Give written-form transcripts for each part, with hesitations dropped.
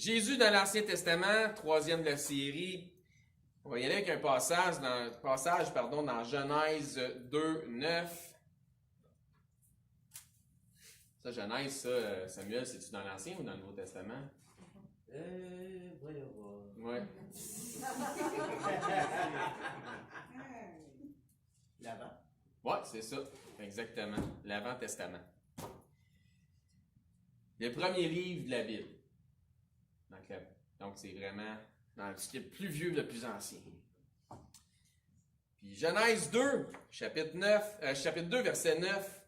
Jésus dans l'Ancien Testament, troisième de la série. On va y aller avec un passage dans Genèse 2, 9. Ça, Genèse, ça, Samuel, c'est-tu dans l'Ancien ou dans le Nouveau Testament? Voyons voir. Ouais. L'avant. Ouais, c'est ça. Exactement. L'Avant-Testament. Le premier livre de la Bible. Donc, c'est vraiment dans ce qui est le plus vieux, le plus ancien. Puis Genèse 2, chapitre 2, verset 9.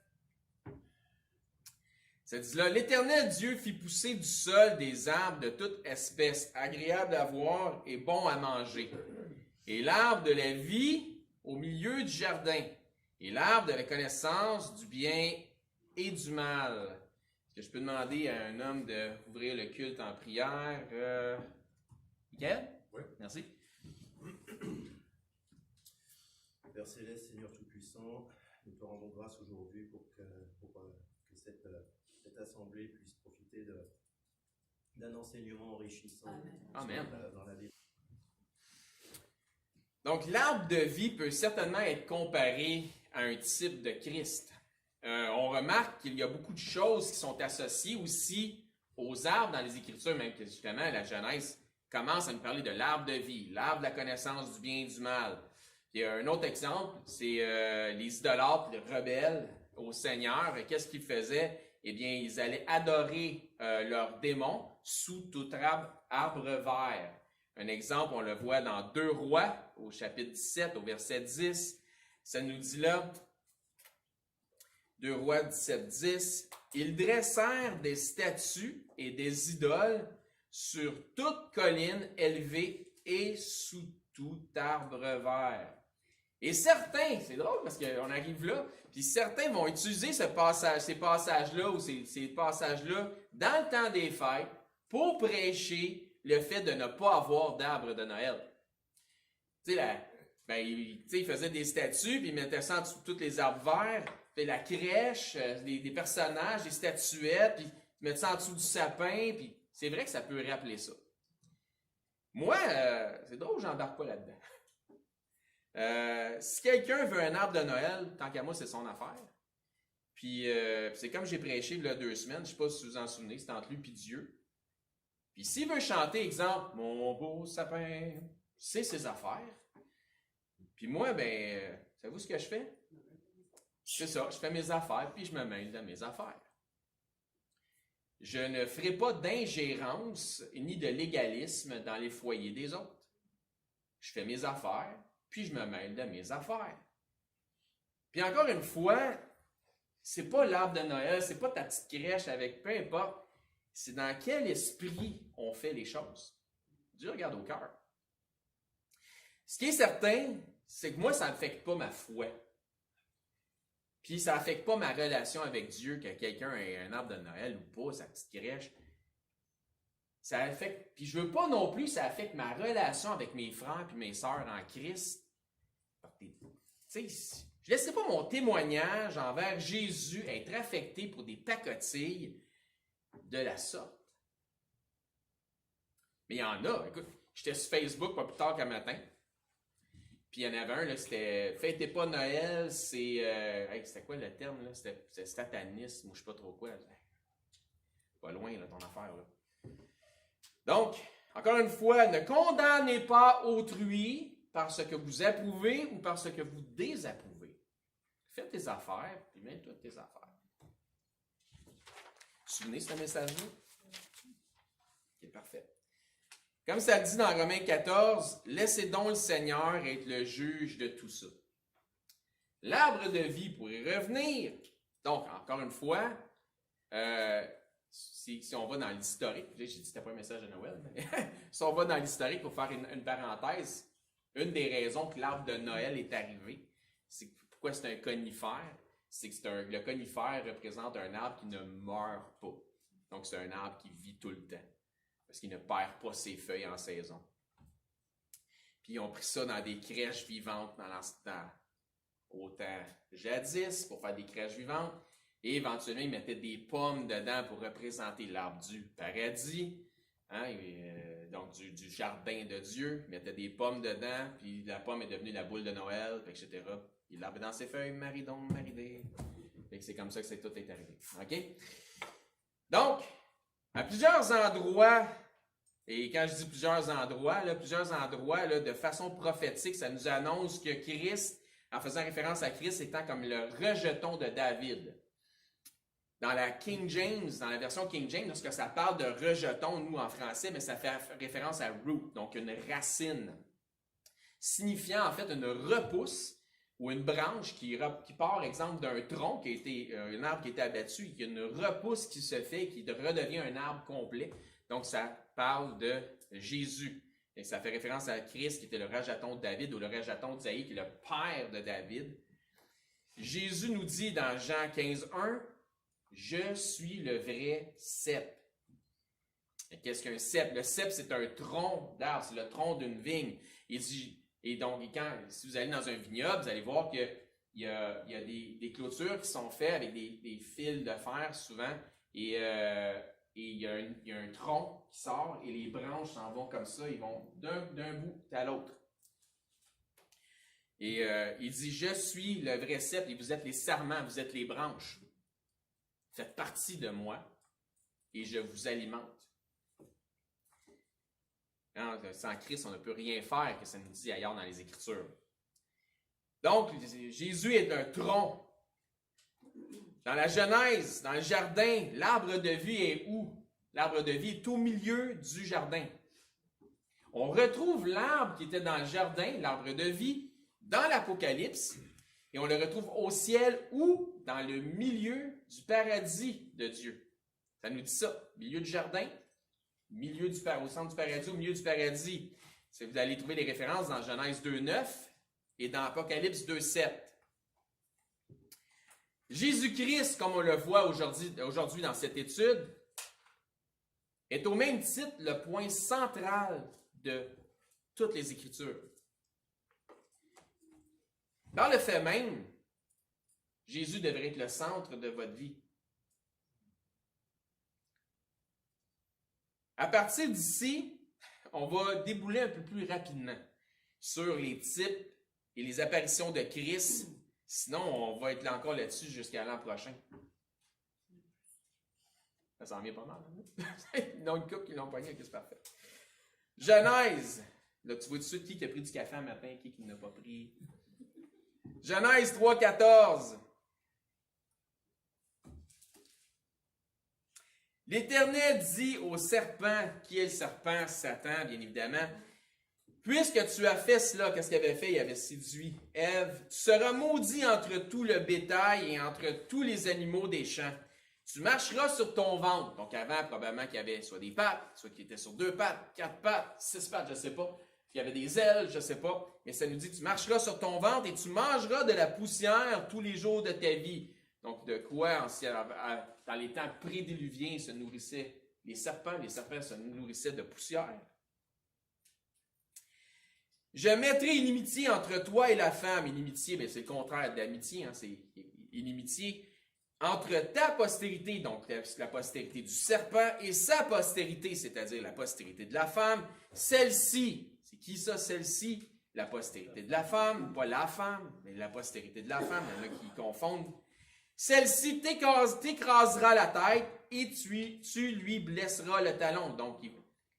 Ça dit là, l'Éternel Dieu fit pousser du sol des arbres de toute espèce, agréables à voir et bons à manger. Et l'arbre de la vie au milieu du jardin. Et l'arbre de la connaissance du bien et du mal. Est-ce que je peux demander à un homme d'ouvrir le culte en prière? Michael? Oui. Merci. Père Céleste, Seigneur Tout-Puissant, nous te rendons grâce aujourd'hui pour que cette assemblée puisse profiter d'un enseignement enrichissant. Amen. Dans la vie. Donc, l'arbre de vie peut certainement être comparé à un type de Christ. On remarque qu'il y a beaucoup de choses qui sont associées aussi aux arbres dans les Écritures, même que justement la Genèse commence à nous parler de l'arbre de vie, l'arbre de la connaissance du bien et du mal. Puis, un autre exemple, c'est les idolâtres, les rebelles au Seigneur. Qu'est-ce qu'ils faisaient? Eh bien, ils allaient adorer leurs démons sous tout arbre vert. Un exemple, on le voit dans 2 Rois, au chapitre 17, au verset 10. Ça nous dit là, 2 Rois 17, 10, « Ils dressèrent des statues et des idoles sur toute colline élevée et sous tout arbre vert. » Et certains, c'est drôle parce qu'on arrive là, puis certains vont utiliser ces passages-là ou ces passages-là dans le temps des fêtes pour prêcher le fait de ne pas avoir d'arbre de Noël. Tu sais, ils faisaient des statues, puis ils mettaient ça en dessous de tous les arbres verts, puis la crèche, des personnages, des statuettes, puis ils mettaient ça en dessous du sapin, puis c'est vrai que ça peut rappeler ça. Moi, c'est drôle, j'embarque pas là-dedans. Si quelqu'un veut un arbre de Noël, tant qu'à moi, c'est son affaire. Puis c'est comme j'ai prêché il y a 2 semaines, je ne sais pas si vous vous en souvenez, c'est entre lui et Dieu. Puis s'il veut chanter, exemple, « Mon beau sapin », c'est ses affaires. Puis moi, savez-vous ce que je fais? C'est ça, je fais mes affaires, puis je me mêle de mes affaires. Je ne ferai pas d'ingérence ni de légalisme dans les foyers des autres. Je fais mes affaires, puis je me mêle de mes affaires. Puis encore une fois, c'est pas l'arbre de Noël, c'est pas ta petite crèche avec peu importe, c'est dans quel esprit on fait les choses. Dieu regarde au cœur. Ce qui est certain, c'est que moi, ça n'affecte pas ma foi. Puis ça n'affecte pas ma relation avec Dieu, que quelqu'un ait un arbre de Noël ou pas, sa petite crèche. Ça affecte, puis je veux pas non plus que ça affecte ma relation avec mes frères et mes sœurs en Christ. Tu sais, je ne laisserai pas mon témoignage envers Jésus être affecté pour des pacotilles de la sorte. Mais il y en a. Écoute, j'étais sur Facebook pas plus tard qu'un matin. Puis il y en avait un, là, c'était « Fêtez pas Noël », c'était quoi le terme, là? C'était satanisme ou je sais pas trop quoi. Pas loin, là, ton affaire, là. Donc, encore une fois, ne condamnez pas autrui parce que vous approuvez ou parce que vous désapprouvez. Fais tes affaires, puis mets-toi tes affaires. Vous vous souvenez de ce message-là? Ok, parfait. Comme ça le dit dans Romains 14, « Laissez donc le Seigneur être le juge de tout ça. » L'arbre de vie pourrait revenir. Donc, encore une fois, si on va dans l'historique, j'ai dit que c'était pas un message de Noël, mais si on va dans l'historique pour faire une parenthèse, une des raisons que l'arbre de Noël est arrivé, c'est pourquoi c'est un conifère, c'est que le conifère représente un arbre qui ne meurt pas. Donc, c'est un arbre qui vit tout le temps, parce qu'il ne perd pas ses feuilles en saison. Puis, ils ont pris ça dans des crèches vivantes au temps jadis, pour faire des crèches vivantes. Et éventuellement, ils mettaient des pommes dedans pour représenter l'arbre du paradis. Hein, donc du jardin de Dieu, il mettait des pommes dedans, puis la pomme est devenue la boule de Noël, etc. Il l'avait dans ses feuilles, maridon, maridé. C'est comme ça que tout est arrivé. OK? Donc, à plusieurs endroits, et quand je dis plusieurs endroits, de façon prophétique, ça nous annonce que Christ, en faisant référence à Christ, étant comme le rejeton de David. Dans la King James, dans la version King James, lorsque ça parle de rejeton, nous en français, mais ça fait référence à root, donc une racine, signifiant en fait une repousse ou une branche qui part, exemple, d'un tronc qui a été, un arbre qui a été abattu, et qui a une repousse qui se fait, qui redevient un arbre complet. Donc ça parle de Jésus. Et ça fait référence à Christ qui était le rejeton de David ou le rejeton d'Isaïe qui est le père de David. Jésus nous dit dans Jean 15:1, « Je suis le vrai cep. » Qu'est-ce qu'un cep? Le cep, c'est un tronc d'arbre, c'est le tronc d'une vigne. Et donc, si vous allez dans un vignoble, vous allez voir qu'il y a des clôtures qui sont faites avec des fils de fer souvent. Et il y a un tronc qui sort et les branches s'en vont comme ça, ils vont d'un bout à l'autre. Et il dit, « Je suis le vrai cep et vous êtes les sarments, vous êtes les branches. Faites partie de moi et je vous alimente. » Sans Christ, on ne peut rien faire, que ça nous dit ailleurs dans les Écritures. Donc, Jésus est un tronc. Dans la Genèse, dans le jardin, l'arbre de vie est où? L'arbre de vie est au milieu du jardin. On retrouve l'arbre qui était dans le jardin, l'arbre de vie, dans l'Apocalypse, et on le retrouve au ciel ou dans le milieu du paradis de Dieu. Ça nous dit ça, milieu du jardin, au centre du paradis, au milieu du paradis. Vous allez trouver les références dans Genèse 2:9 et dans Apocalypse 2:7. Jésus-Christ, comme on le voit aujourd'hui dans cette étude, est au même titre le point central de toutes les Écritures. Dans le fait même, Jésus devrait être le centre de votre vie. À partir d'ici, on va débouler un peu plus rapidement sur les types et les apparitions de Christ. Sinon, on va être là encore là-dessus jusqu'à l'an prochain. Ça s'en vient pas mal. Hein? Il y a une couple qui l'ont pogné, c'est parfait. Genèse. Là, tu vois tout de suite qui a pris du café un matin, qui n'a pas pris. Genèse 3:14. L'Éternel dit au serpent, qui est le serpent? Satan, bien évidemment. Puisque tu as fait cela, qu'est-ce qu'il avait fait? Il avait séduit Ève. Tu seras maudit entre tout le bétail et entre tous les animaux des champs. Tu marcheras sur ton ventre. Donc avant, probablement qu'il y avait soit des pattes, soit qu'il était sur 2 pattes, 4 pattes, 6 pattes, je ne sais pas. Il y avait des ailes, je ne sais pas. Mais ça nous dit, tu marcheras sur ton ventre et tu mangeras de la poussière tous les jours de ta vie. Donc de quoi, dans les temps prédiluviens, se nourrissaient les serpents? Les serpents se nourrissaient de poussière. Je mettrai inimitié entre toi et la femme. Inimitié, c'est le contraire d'amitié, hein, c'est inimitié. Entre ta postérité, donc la postérité du serpent, et sa postérité, c'est-à-dire la postérité de la femme, celle-ci, c'est qui ça, celle-ci? La postérité de la femme, pas la femme, mais la postérité de la femme, il y en a qui confondent. Celle-ci t'écrasera la tête et tu lui blesseras le talon. Donc,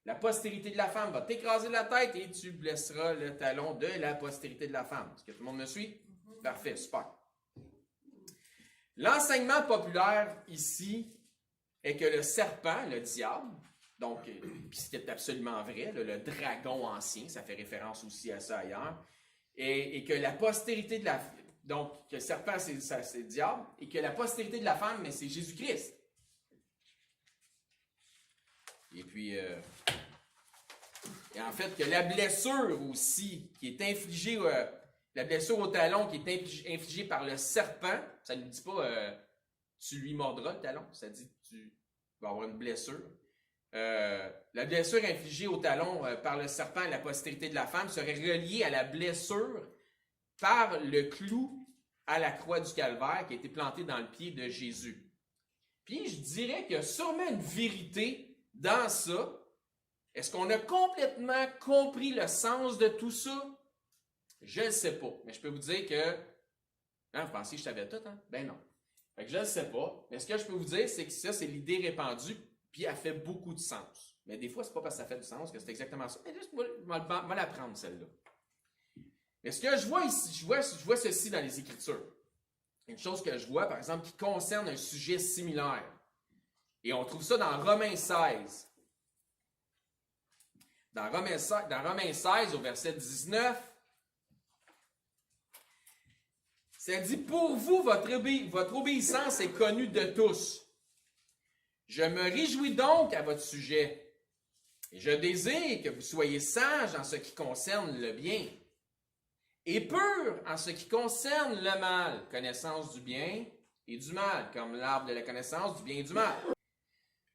la postérité de la femme va t'écraser la tête et tu blesseras le talon de la postérité de la femme. Est-ce que tout le monde me suit? Parfait, super. L'enseignement populaire ici est que le serpent, le diable, donc, puis c'était absolument vrai, le dragon ancien, ça fait référence aussi à ça ailleurs, et que la postérité de la femme, donc que le serpent c'est le diable, et que la postérité de la femme, mais c'est Jésus-Christ. Et puis, et en fait, que la blessure aussi, qui est infligée, la blessure au talon qui est infligée par le serpent, ça ne nous dit pas tu lui mordras le talon, ça dit tu vas avoir une blessure. La blessure infligée au talon par le serpent et la postérité de la femme serait reliée à la blessure par le clou à la croix du calvaire qui a été planté dans le pied de Jésus. Puis je dirais qu'il y a sûrement une vérité dans ça, Est-ce qu'on a complètement compris le sens de tout ça? Je ne sais pas. Mais je peux vous dire que... Hein, vous pensiez que je savais tout, hein? Ben non. Fait que je ne sais pas. Mais ce que je peux vous dire, c'est que ça, c'est l'idée répandue, puis elle fait beaucoup de sens. Mais des fois, c'est pas parce que ça fait du sens que c'est exactement ça. Mais juste, je vais la prendre, celle-là. Mais ce que je vois ici, je vois ceci dans les Écritures. Une chose que je vois, par exemple, qui concerne un sujet similaire. Et on trouve ça dans Romains 16. Dans Romains 16, au verset 19, ça dit, « Pour vous, votre obéissance est connue de tous. Je me réjouis donc à votre sujet, et je désire que vous soyez sages en ce qui concerne le bien, et purs en ce qui concerne le mal, connaissance du bien et du mal, comme l'arbre de la connaissance du bien et du mal.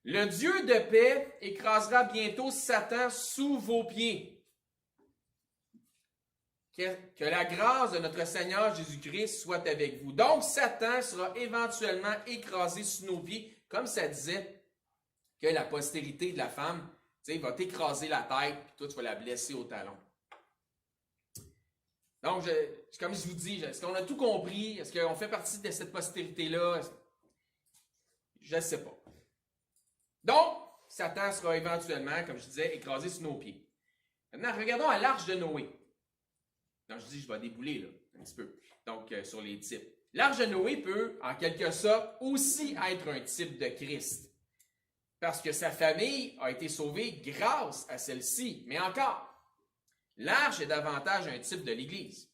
Le Dieu de paix écrasera bientôt Satan sous vos pieds. Que la grâce de notre Seigneur Jésus-Christ soit avec vous. » Donc, Satan sera éventuellement écrasé sous nos pieds, comme ça disait que la postérité de la femme, va t'écraser la tête, puis toi, tu vas la blesser au talon. Donc, comme je vous dis, est-ce qu'on a tout compris? Est-ce qu'on fait partie de cette postérité-là? Je ne sais pas. Donc, Satan sera éventuellement, comme je disais, écrasé sous nos pieds. Maintenant, regardons à l'arche de Noé. Donc, je dis, je vais débouler là, un petit peu. Donc, sur les types. L'arche de Noé peut, en quelque sorte, aussi être un type de Christ. Parce que sa famille a été sauvée grâce à celle-ci. Mais encore, l'arche est davantage un type de l'Église.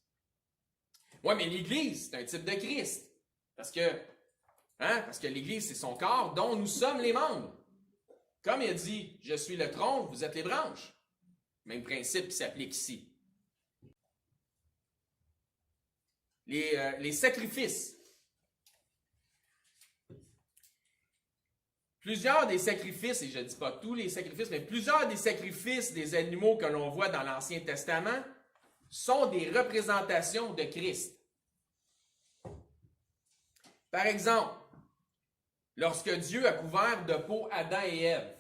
Oui, mais l'Église, c'est un type de Christ. Parce que l'Église, c'est son corps dont nous sommes les membres. Comme il a dit, je suis le tronc, vous êtes les branches. Même principe qui s'applique ici. Les sacrifices. Plusieurs des sacrifices, et je ne dis pas tous les sacrifices, mais plusieurs des sacrifices des animaux que l'on voit dans l'Ancien Testament sont des représentations de Christ. Par exemple, lorsque Dieu a couvert de peau Adam et Ève,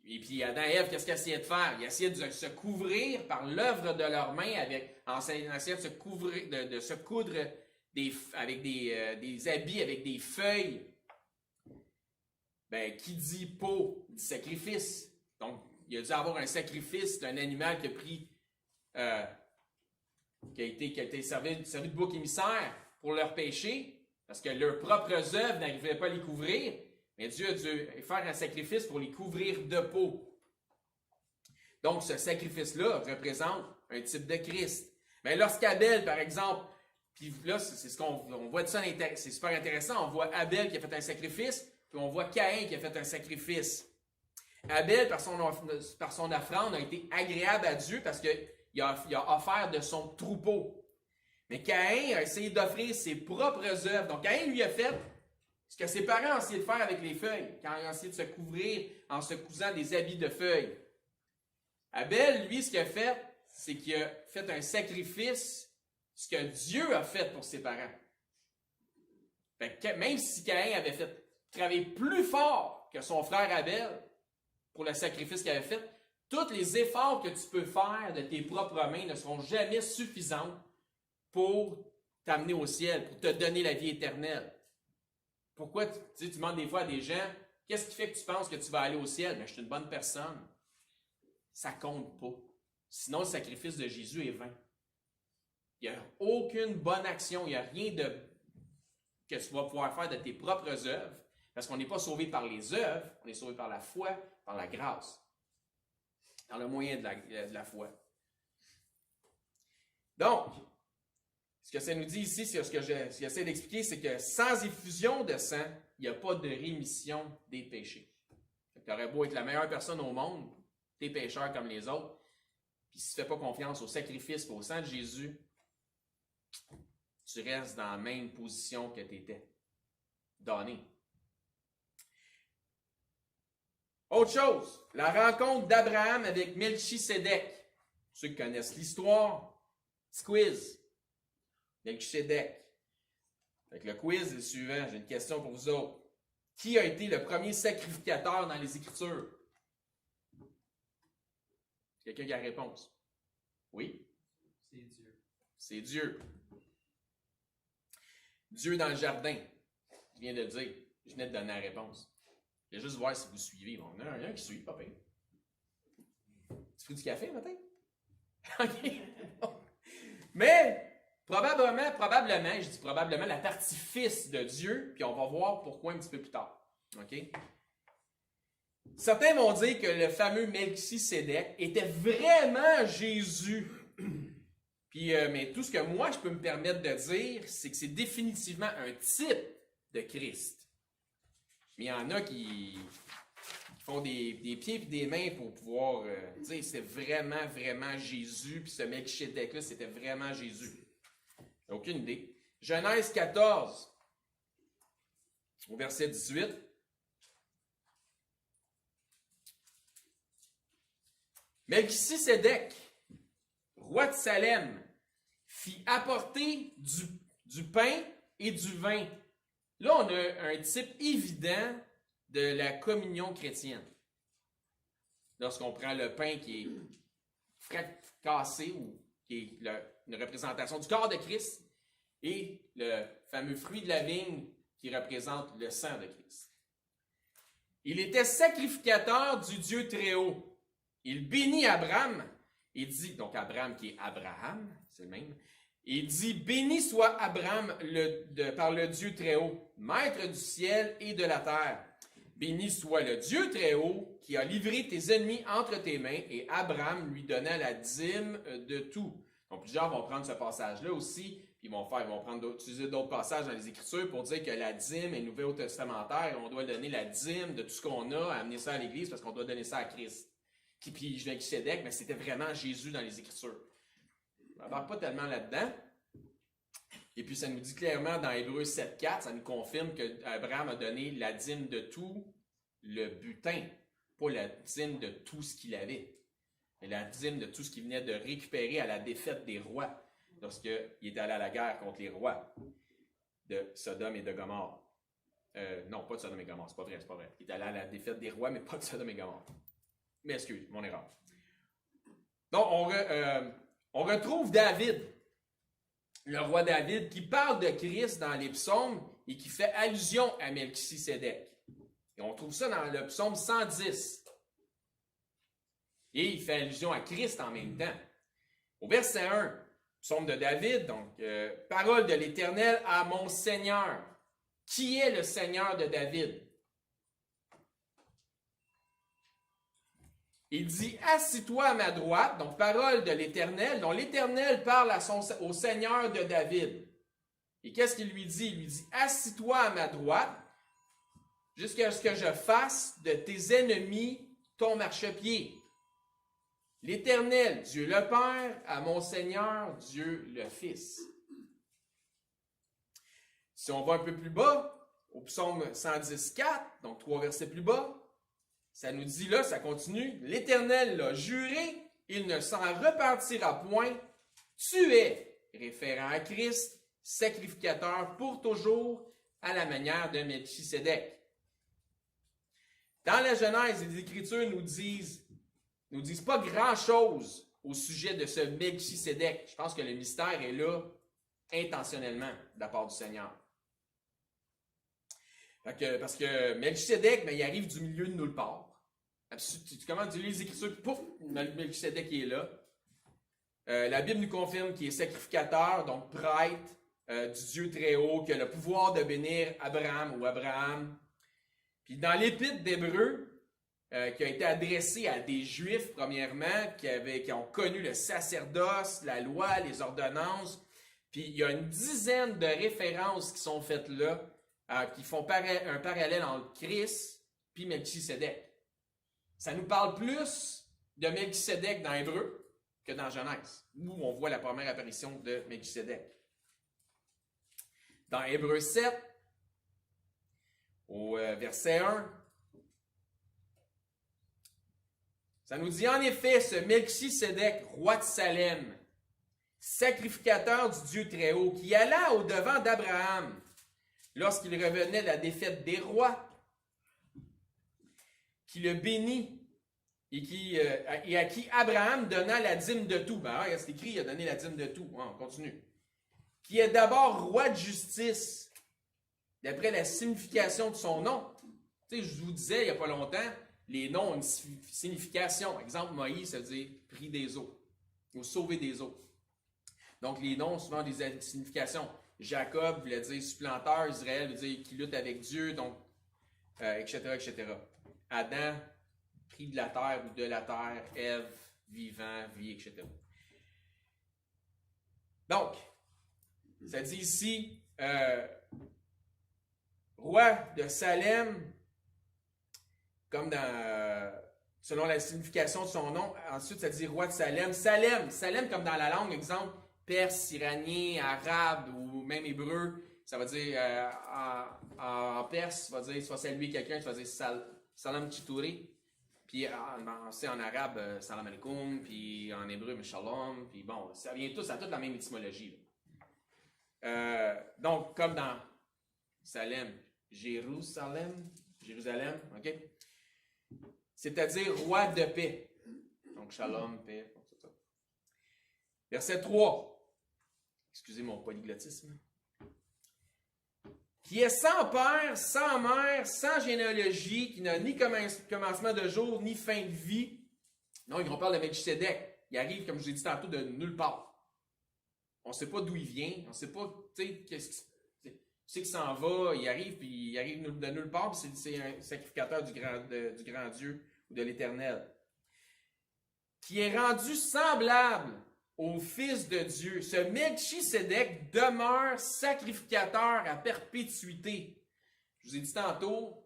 et puis Adam et Ève, qu'est-ce qu'ils essayaient de faire? Ils essayaient de se couvrir par l'œuvre de leurs mains, en essayant de se couvrir, de se coudre avec des habits, avec des feuilles. Ben, qui dit peau, dit sacrifice. Donc, il a dû avoir un sacrifice d'un animal qui a pris, qui a été servi de bouc émissaire pour leur péché, parce que leurs propres œuvres n'arrivaient pas à les couvrir. Mais Dieu a dû faire un sacrifice pour les couvrir de peau. Donc, ce sacrifice-là représente un type de Christ. Mais lorsqu'Abel, par exemple, puis là, c'est ce qu'on voit de ça, c'est super intéressant, on voit Abel qui a fait un sacrifice, puis on voit Caïn qui a fait un sacrifice. Abel, par son offrande, a été agréable à Dieu parce qu'il a offert de son troupeau. Mais Caïn a essayé d'offrir ses propres œuvres. Donc, Caïn lui a fait ce que ses parents ont essayé de faire avec les feuilles, quand ils ont essayé de se couvrir en se cousant des habits de feuilles. Abel, lui, ce qu'il a fait, c'est qu'il a fait un sacrifice, ce que Dieu a fait pour ses parents. Fait que même si Caïn avait fait travailler plus fort que son frère Abel pour le sacrifice qu'il avait fait, tous les efforts que tu peux faire de tes propres mains ne seront jamais suffisants pour t'amener au ciel, pour te donner la vie éternelle. Pourquoi tu demandes des fois à des gens, qu'est-ce qui fait que tu penses que tu vas aller au ciel? Mais je suis une bonne personne. Ça compte pas. Sinon, le sacrifice de Jésus est vain. Il n'y a aucune bonne action, il n'y a rien que tu vas pouvoir faire de tes propres œuvres, parce qu'on n'est pas sauvé par les œuvres, on est sauvé par la foi, par la grâce, dans le moyen de la foi. Donc, ce que ça nous dit ici, c'est ce que j'essaie d'expliquer, c'est que sans effusion de sang, il n'y a pas de rémission des péchés. Tu aurais beau être la meilleure personne au monde, tu es pécheur comme les autres, puis si tu ne fais pas confiance au sacrifice et au sang de Jésus, tu restes dans la même position que tu étais. Donné. Autre chose, la rencontre d'Abraham avec Melchisédek. Ceux qui connaissent l'histoire, petit quiz. Melchisédek. Fait que le quiz est le suivant. J'ai une question pour vous autres. Qui a été le premier sacrificateur dans les Écritures? Quelqu'un qui a la réponse? Oui? C'est Dieu. C'est Dieu. Dieu dans le jardin. Je viens de le dire. Je venais de donner la réponse. Je vais juste voir si vous suivez. Bon, il y en a un qui suit, pas pire. Tu pris du café le matin? OK. Mais, probablement, je dis probablement, la partie fils de Dieu, puis on va voir pourquoi un petit peu plus tard. OK? Certains vont dire que le fameux Melchisédek était vraiment Jésus. Puis, mais tout ce que moi, je peux me permettre de dire, c'est que c'est définitivement un type de Christ. Mais il y en a qui font des pieds et des mains pour pouvoir dire c'est vraiment, vraiment Jésus, puis ce Melchisédek-là, c'était vraiment Jésus. Aucune idée. Genèse 14, au verset 18. Melchisédek, roi de Salem, fit apporter du pain et du vin. Là, on a un type évident de la communion chrétienne. Lorsqu'on prend le pain qui est fracassé, ou qui est une représentation du corps de Christ, et le fameux fruit de la vigne qui représente le sang de Christ. Il était sacrificateur du Dieu Très-Haut. Il bénit Abraham, et dit, donc Abraham qui est Abraham, c'est le même, il dit, béni soit Abraham par le Dieu Très-Haut, maître du ciel et de la terre. Béni soit le Dieu Très-Haut qui a livré tes ennemis entre tes mains, et Abraham lui donna la dîme de tout. Donc plusieurs vont prendre ce passage-là aussi, puis ils vont utiliser d'autres passages dans les Écritures pour dire que la dîme est nouveau-testamentaire, et on doit donner la dîme de tout ce qu'on a, amener ça à l'Église, parce qu'on doit donner ça à Christ. Puis Melchisédek, mais c'était vraiment Jésus dans les Écritures. On n'embarque pas tellement là-dedans. Et puis ça nous dit clairement dans Hébreux 7.4, ça nous confirme qu'Abraham a donné la dîme de tout le butin, pas la dîme de tout ce qu'il avait, mais la dîme de tout ce qu'il venait de récupérer à la défaite des rois, lorsqu'il est allé à la guerre contre les rois de Sodome et de Gomorrhe. Non, pas de Sodome et Gomorrhe, c'est pas vrai. Il est allé à la défaite des rois, mais pas de Sodome et Gomorrhe. Mais excuse, mon erreur. Donc, on retrouve David, le roi David, qui parle de Christ dans les psaumes et qui fait allusion à Melchisédek. Et on trouve ça dans le psaume 110. Et il fait allusion à Christ en même temps. Au verset 1, psaume de David, donc, parole de l'Éternel à mon Seigneur. Qui est le Seigneur de David? Il dit, assis-toi à ma droite, donc parole de l'Éternel, dont l'Éternel parle au Seigneur de David. Et qu'est-ce qu'il lui dit? Il lui dit, assis-toi à ma droite, jusqu'à ce que je fasse de tes ennemis ton marchepied. L'Éternel, Dieu le Père, à mon Seigneur, Dieu le Fils. Si on va un peu plus bas, au psaume 110.4, donc 3 versets plus bas, ça nous dit là, ça continue, l'Éternel l'a juré, il ne s'en repartira point. Tu es, référant à Christ, sacrificateur pour toujours, à la manière de Melchisédek. Dans la Genèse, les Écritures nous disent pas grand-chose au sujet de ce Melchisédek. Je pense que le mystère est là intentionnellement de la part du Seigneur. Parce que Melchisédek, il arrive du milieu de nulle part. Tu commences à lire les Écritures, pouf, Melchisédek est là. La Bible nous confirme qu'il est sacrificateur, donc prêtre du Dieu Très-Haut, qui a le pouvoir de bénir Abraham. Puis dans l'Épître d'Hébreux, qui a été adressée à des Juifs, premièrement, qui ont connu le sacerdoce, la loi, les ordonnances, puis il y a une dizaine de références qui sont faites là, qui font un parallèle entre Christ et Melchisédek. Ça nous parle plus de Melchisédek dans Hébreux que dans Genèse, où on voit la première apparition de Melchisédek. Dans Hébreux 7, au verset 1, ça nous dit en effet, ce Melchisédek, roi de Salem, sacrificateur du Dieu Très-Haut, qui alla au-devant d'Abraham lorsqu'il revenait de la défaite des rois, qui le bénit et à qui Abraham donna la dîme de tout. Ben, c'est écrit, il a donné la dîme de tout. On continue. Qui est d'abord roi de justice, d'après la signification de son nom. Tu sais, je vous disais il n'y a pas longtemps, les noms ont une signification. Exemple, Moïse, ça veut dire pris des eaux, ou sauver des eaux. Donc, les noms ont souvent des significations. Jacob voulait dire supplanteur, Israël veut dire qui lutte avec Dieu, donc, etc., etc. Adam, pris de la terre ou de la terre, Ève, vivant, vie, etc. Donc, ça dit ici, roi de Salem, comme selon la signification de son nom. Ensuite, ça dit roi de Salem. Salem comme dans la langue, exemple, perse, iranien, arabe ou même hébreu, ça va dire, en perse, ça va dire, tu vas saluer quelqu'un, tu vas dire salam chitouri. Puis en arabe, salam alaikum, puis en hébreu, shalom, puis bon, ça vient tous à toute la même étymologie. Donc, comme dans Salem, Jérusalem, ok? C'est-à-dire roi de paix. Donc, shalom, paix, tout ça. Verset 3. Excusez mon polyglottisme. Qui est sans père, sans mère, sans généalogie, qui n'a ni commencement de jour, ni fin de vie. Donc, on parle de Melchisédek. Il arrive, comme je vous ai dit tantôt, de nulle part. On ne sait pas d'où il vient. On ne sait pas, qu'est-ce qu'il s'en va. Il arrive de nulle part, puis c'est un sacrificateur du grand Dieu ou de l'Éternel. Qui est rendu semblable au Fils de Dieu. Ce Melchisédek demeure sacrificateur à perpétuité. Je vous ai dit tantôt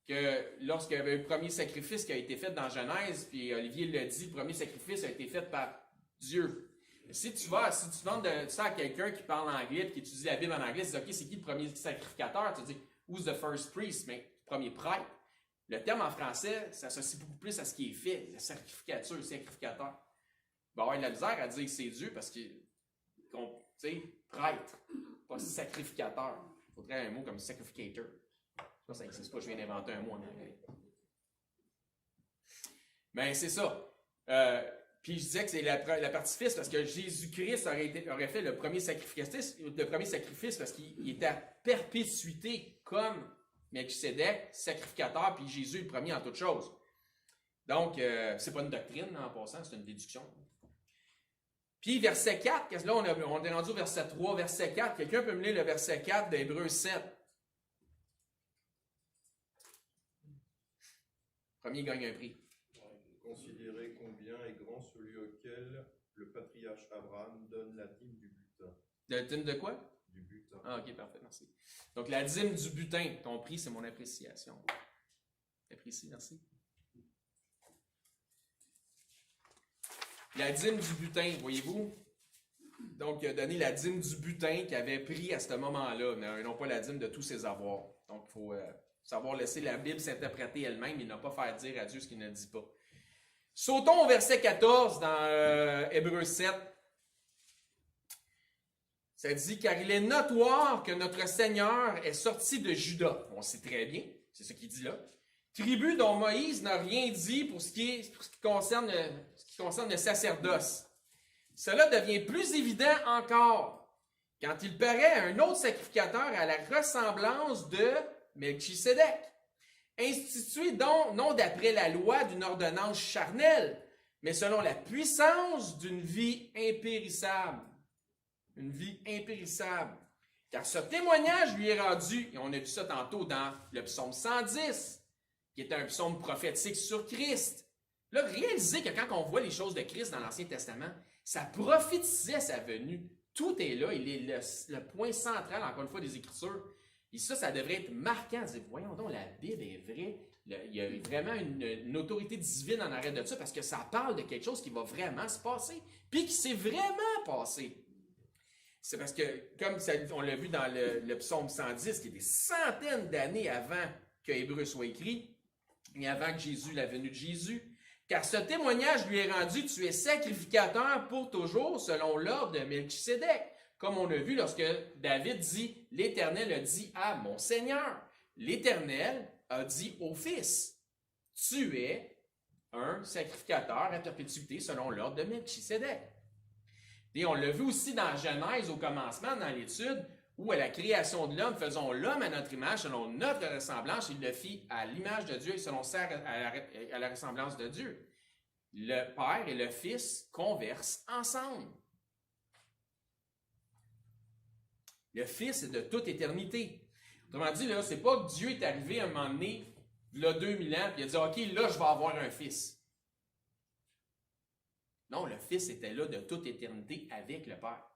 que lorsqu'il y avait le premier sacrifice qui a été fait dans Genèse, puis Olivier l'a dit, le premier sacrifice a été fait par Dieu. Si tu demandes ça à quelqu'un qui parle anglais et qui étudie la Bible en anglais, tu dis, OK, c'est qui le premier sacrificateur? Tu dis, who's the first priest? Mais le premier prêtre. Le terme en français s'associe beaucoup plus à ce qui est fait, la sacrificature, le sacrificateur. Il va avoir de la misère à dire que c'est Dieu parce que, tu sais, prêtre, pas sacrificateur. Il faudrait un mot comme sacrificator. Ça n'existe pas, je viens d'inventer un mot en anglais. Mais c'est ça. Puis je disais que c'est la partie fils parce que Jésus-Christ aurait fait le premier sacrifice parce qu'il était à perpétuité comme Melchisédek, sacrificateur, puis Jésus est le premier en toutes choses. Donc, c'est pas une doctrine en passant, c'est une déduction. Puis verset 4, là on est rendu au verset 3, verset 4, quelqu'un peut me lire le verset 4 d'Hébreux 7. Premier gagne un prix. Considérez combien est grand celui auquel le patriarche Abraham donne la dîme du butin. La dîme de quoi? Du butin. Ah, ok, parfait, merci. Donc, la dîme du butin, ton prix, c'est mon appréciation. J'apprécie, merci. La dîme du butin, voyez-vous? Donc, il a donné la dîme du butin qu'il avait pris à ce moment-là, non pas la dîme de tous ses avoirs. Donc, il faut savoir laisser la Bible s'interpréter elle-même et ne pas faire dire à Dieu ce qu'il ne dit pas. Sautons au verset 14 dans Hébreux 7. Ça dit, car il est notoire que notre Seigneur est sorti de Juda. On sait très bien, c'est ce qu'il dit là. Tribu dont Moïse n'a rien dit pour ce qui concerne le sacerdoce. Cela devient plus évident encore quand il paraît un autre sacrificateur à la ressemblance de Melchisédek, institué donc non d'après la loi d'une ordonnance charnelle, mais selon la puissance d'une vie impérissable. Une vie impérissable. Car ce témoignage lui est rendu, et on a vu ça tantôt dans le psaume 110, qui est un psaume prophétique sur Christ. Là, réalisez que quand on voit les choses de Christ dans l'Ancien Testament, ça prophétisait sa venue. Tout est là, il est le point central, encore une fois, des Écritures. Et ça devrait être marquant. De dire, voyons donc, la Bible est vraie. Il y a vraiment une autorité divine en arrière de ça parce que ça parle de quelque chose qui va vraiment se passer, puis qui s'est vraiment passé. C'est parce que, comme on l'a vu dans le psaume 110, qui est des centaines d'années avant que Hébreux soit écrit, et avant que la venue de Jésus, car ce témoignage lui est rendu, tu es sacrificateur pour toujours, selon l'ordre de Melchisédek. Comme on a vu lorsque David dit, l'Éternel a dit à mon Seigneur. L'Éternel a dit au Fils, tu es un sacrificateur à perpétuité selon l'ordre de Melchisédek. Et on l'a vu aussi dans Genèse au commencement, dans l'étude, où à la création de l'homme, faisons l'homme à notre image, selon notre ressemblance, il le fit à l'image de Dieu et selon à la ressemblance de Dieu. Le Père et le Fils conversent ensemble. Le Fils est de toute éternité. Autrement dit, là, c'est pas que Dieu est arrivé à un moment donné, il a 2000 ans, puis il a dit, OK, là, je vais avoir un Fils. Non, le Fils était là de toute éternité avec le Père.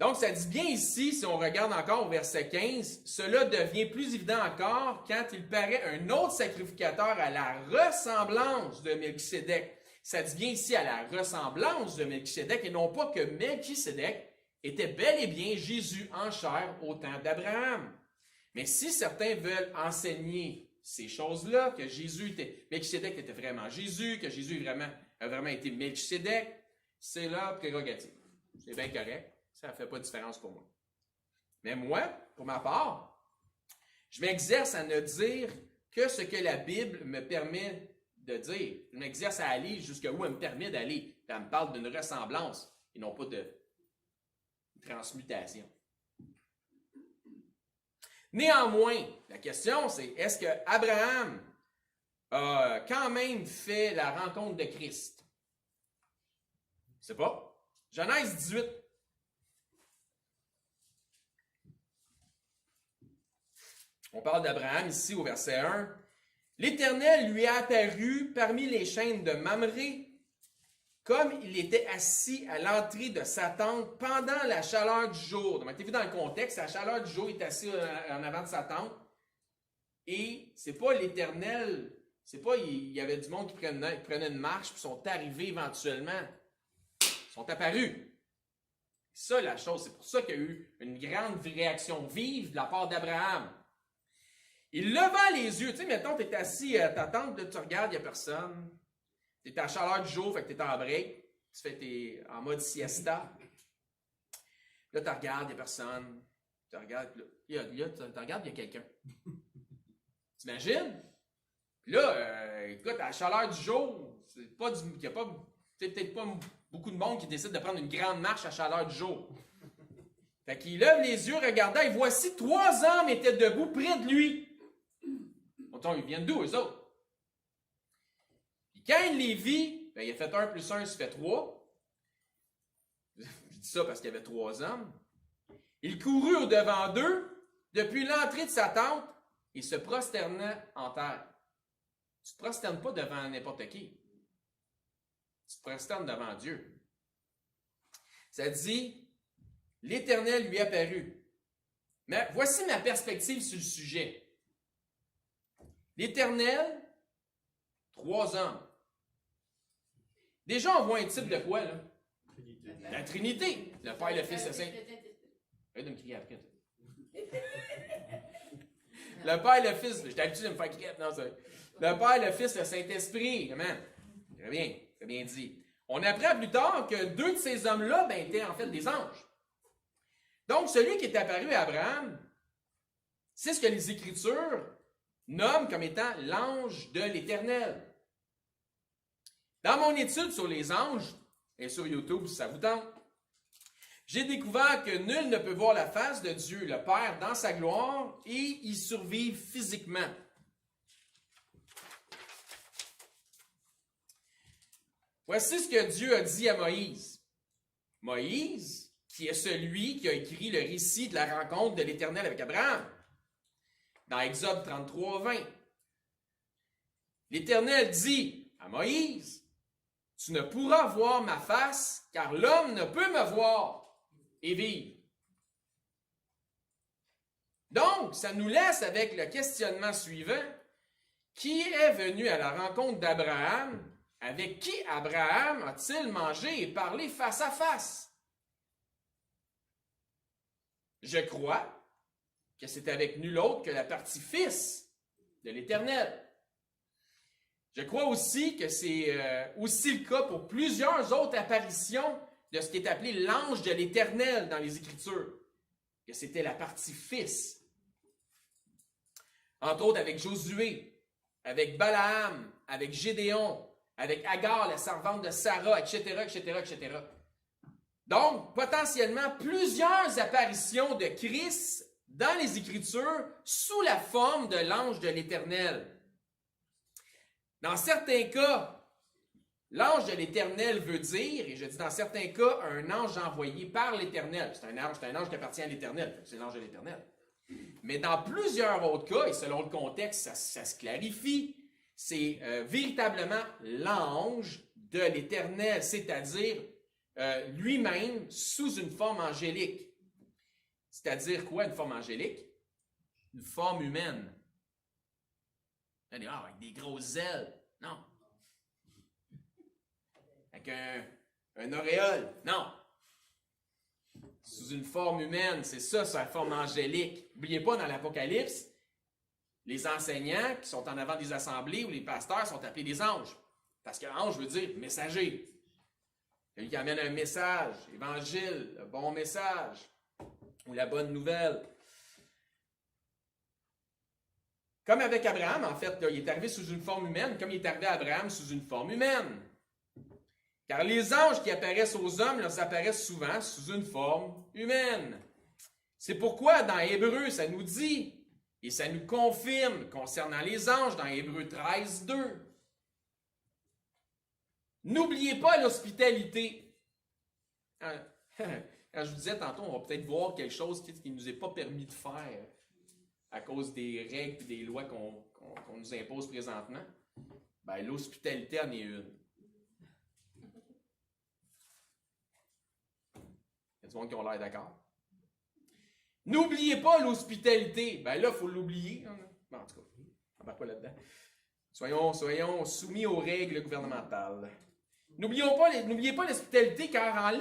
Donc, ça dit bien ici, si on regarde encore au verset 15, cela devient plus évident encore quand il paraît un autre sacrificateur à la ressemblance de Melchisédek. Ça dit bien ici à la ressemblance de Melchisédek et non pas que Melchisédek était bel et bien Jésus en chair au temps d'Abraham. Mais si certains veulent enseigner ces choses-là, que Melchisédek était vraiment Jésus, que Jésus a vraiment été Melchisédek, c'est leur prérogative. C'est bien correct. Ça ne fait pas de différence pour moi. Mais moi, pour ma part, je m'exerce à ne dire que ce que la Bible me permet de dire. Je m'exerce à aller jusqu'où elle me permet d'aller. Elle me parle d'une ressemblance et non pas de transmutation. Néanmoins, la question c'est, est-ce que Abraham a quand même fait la rencontre de Christ? Je ne sais pas. Genèse 18. On parle d'Abraham ici au verset 1. L'Éternel lui a apparu parmi les chaînes de Mamré, comme il était assis à l'entrée de sa tente pendant la chaleur du jour. Donc, tu as vu dans le contexte, la chaleur du jour, il est assis en avant de sa tente. Et c'est pas l'Éternel, c'est pas il y avait du monde qui prenait une marche puis sont arrivés éventuellement. Ils sont apparus. C'est ça la chose, c'est pour ça qu'il y a eu une grande réaction vive de la part d'Abraham. Il leva les yeux. Tu sais, mettons, tu es assis à ta tente, là, tu regardes, il n'y a personne. Tu es à la chaleur du jour, fait que tu es en break. Tu fais en mode siesta. Là, tu regardes, il n'y a personne. Tu regardes, tu regardes, il y a quelqu'un. T'imagines? Puis là, écoute, à la chaleur du jour, il n'y a peut-être pas beaucoup de monde qui décide de prendre une grande marche à la chaleur du jour. Fait qu'il lève les yeux, regardant, et voici 3 hommes étaient debout près de lui. Pourtant, ils viennent d'où, eux autres? Puis quand il les vit, ben, il a fait 1 plus 1, ça fait 3. Je dis ça parce qu'il y avait 3 hommes. Il courut au-devant d'eux, depuis l'entrée de sa tente, et se prosterna en terre. Tu ne te prosternes pas devant n'importe qui. Tu te prosternes devant Dieu. Ça dit, l'Éternel lui apparut. Mais voici ma perspective sur le sujet. L'Éternel, 3 hommes. Déjà, on voit un type de quoi, là? Trinité. La Trinité. Le Père, le Fils, le Saint. Arrête de me crier après. Le Père, le Fils. J'étais habitué de me faire crier. Non, le Père, le Fils, le Saint-Esprit. Amen. Très bien. Très bien dit. On apprend plus tard que 2 de ces hommes-là étaient en fait des anges. Donc, celui qui est apparu à Abraham, c'est ce que les Écritures nomment comme étant l'ange de l'Éternel. Dans mon étude sur les anges, et sur YouTube si ça vous tente, j'ai découvert que nul ne peut voir la face de Dieu, le Père, dans sa gloire et y survivre physiquement. Voici ce que Dieu a dit à Moïse. Moïse, qui est celui qui a écrit le récit de la rencontre de l'Éternel avec Abraham. Dans Exode 33, 20. L'Éternel dit à Moïse, « Tu ne pourras voir ma face, car l'homme ne peut me voir et vivre. » Donc, ça nous laisse avec le questionnement suivant. Qui est venu à la rencontre d'Abraham? Avec qui Abraham a-t-il mangé et parlé face à face? Je crois que c'est avec nul autre que la partie fils de l'Éternel. Je crois aussi que c'est aussi le cas pour plusieurs autres apparitions de ce qui est appelé l'ange de l'Éternel dans les Écritures, que c'était la partie fils. Entre autres avec Josué, avec Balaam, avec Gédéon, avec Agar, la servante de Sarah, etc., etc., etc. Donc, potentiellement, plusieurs apparitions de Christ dans les Écritures sous la forme de l'ange de l'Éternel. Dans certains cas, l'ange de l'Éternel veut dire, et je dis dans certains cas, un ange envoyé par l'Éternel. C'est un ange qui appartient à l'Éternel, c'est l'ange de l'Éternel. Mais dans plusieurs autres cas, et selon le contexte, ça se clarifie, c'est véritablement l'ange de l'Éternel, c'est-à-dire lui-même sous une forme angélique. C'est-à-dire quoi, une forme angélique? Une forme humaine. Avec des grosses ailes. Non. Avec un auréole. Non. Sous une forme humaine, c'est ça, sa forme angélique. N'oubliez pas, dans l'Apocalypse, les enseignants qui sont en avant des assemblées ou les pasteurs sont appelés des anges. Parce que ange veut dire messager. Celui qui amène un message, évangile, le bon message, ou la bonne nouvelle. Comme avec Abraham, en fait, là, il est arrivé sous une forme humaine, comme il est arrivé à Abraham sous une forme humaine. Car les anges qui apparaissent aux hommes leur apparaissent souvent sous une forme humaine. C'est pourquoi dans Hébreux, ça nous dit, et ça nous confirme concernant les anges dans Hébreux 13, 2. N'oubliez pas l'hospitalité. Quand je vous disais tantôt, on va peut-être voir quelque chose qui ne nous est pas permis de faire à cause des règles et des lois qu'on nous impose présentement. Ben, l'hospitalité en est une. Il y a du monde qui ont l'air d'accord. N'oubliez pas l'hospitalité. Ben là, il faut l'oublier. Bon, en tout cas, on ne va pas là-dedans. Soyons soumis aux règles gouvernementales. N'oubliez pas l'hospitalité, car en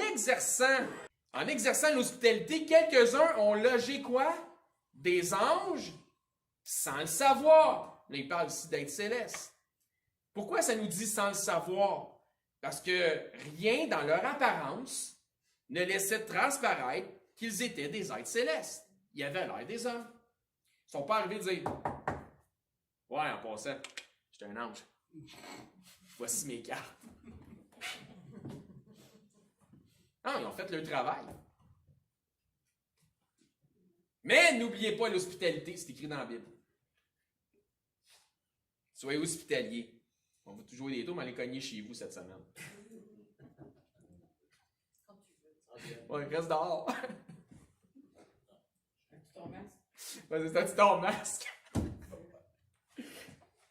exerçant l'hospitalité, quelques-uns ont logé quoi? Des anges sans le savoir. Là, il parle ici d'être céleste. Pourquoi ça nous dit sans le savoir? Parce que rien dans leur apparence ne laissait transparaître qu'ils étaient des êtres célestes. Ils avaient l'air des hommes. Ils ne sont pas arrivés à dire « Ouais, en passant, j'étais un ange. Voici mes cartes. » Non, ils ont fait leur travail. Mais n'oubliez pas l'hospitalité, c'est écrit dans la Bible. Soyez hospitaliers. On va toujours des tours, mais aller cogner chez vous cette semaine. Ouais, reste dehors. C'est ça, tu ton masque.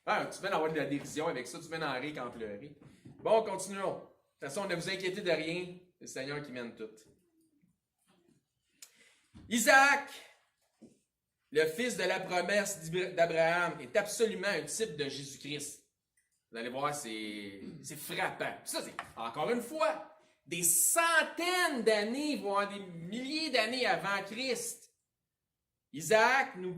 Ah, tu viens d'avoir de la dérision avec ça, tu viens d'en rire qu'en pleurer. Bon, continuons. De toute façon, ne vous inquiétez de rien, c'est le Seigneur qui mène tout. Isaac, le fils de la promesse d'Abraham, est absolument un type de Jésus-Christ. Vous allez voir, c'est frappant. Ça, c'est, encore une fois, des centaines d'années, voire des milliers d'années avant Christ. Isaac nous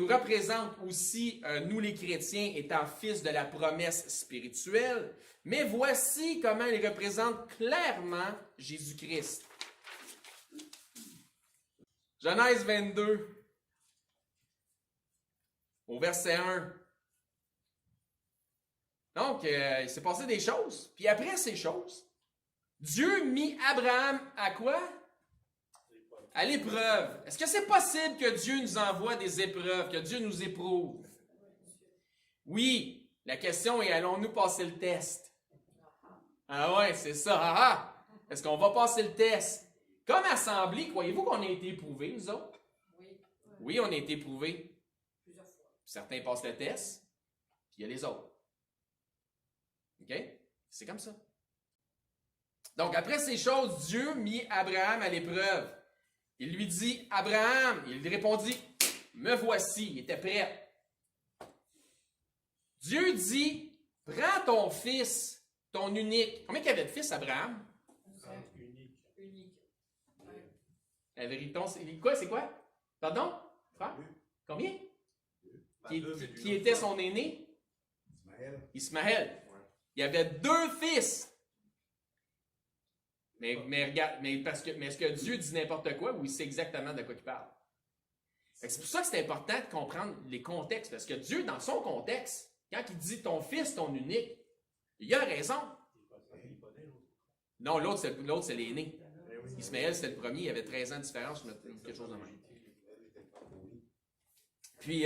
représente aussi, nous les chrétiens, étant fils de la promesse spirituelle. Mais voici comment il représente clairement Jésus-Christ. Genèse 22, au verset 1. Donc, il s'est passé des choses. Puis après ces choses, Dieu mit Abraham à quoi? À l'épreuve. Est-ce que c'est possible que Dieu nous envoie des épreuves, que Dieu nous éprouve? Oui. La question est, allons-nous passer le test? Ah ouais, c'est ça. Est-ce qu'on va passer le test? Comme assemblée, croyez-vous qu'on a été éprouvés, nous autres? Oui. Oui, on a été éprouvés. Plusieurs fois. Certains passent le test, puis il y a les autres. OK? C'est comme ça. Donc, après ces choses, Dieu mit Abraham à l'épreuve. Il lui dit, Abraham, il lui répondit, me voici, il était prêt. Dieu dit, prends ton fils, ton unique. Combien il y avait de fils, Abraham? Unique. La vérité, c'est quoi? Pardon? Frère? Combien? Qui était son aîné? Ismaël. Il y avait 2 fils. Mais regarde, mais est-ce que Dieu dit n'importe quoi ou il sait exactement de quoi il parle? C'est pour ça que c'est important de comprendre les contextes, parce que Dieu, dans son contexte, quand il dit ton fils, ton unique, il a raison. Non, l'autre, c'est l'aîné. Ismaël, c'était le premier, il avait 13 ans de différence, quelque chose de même. Puis,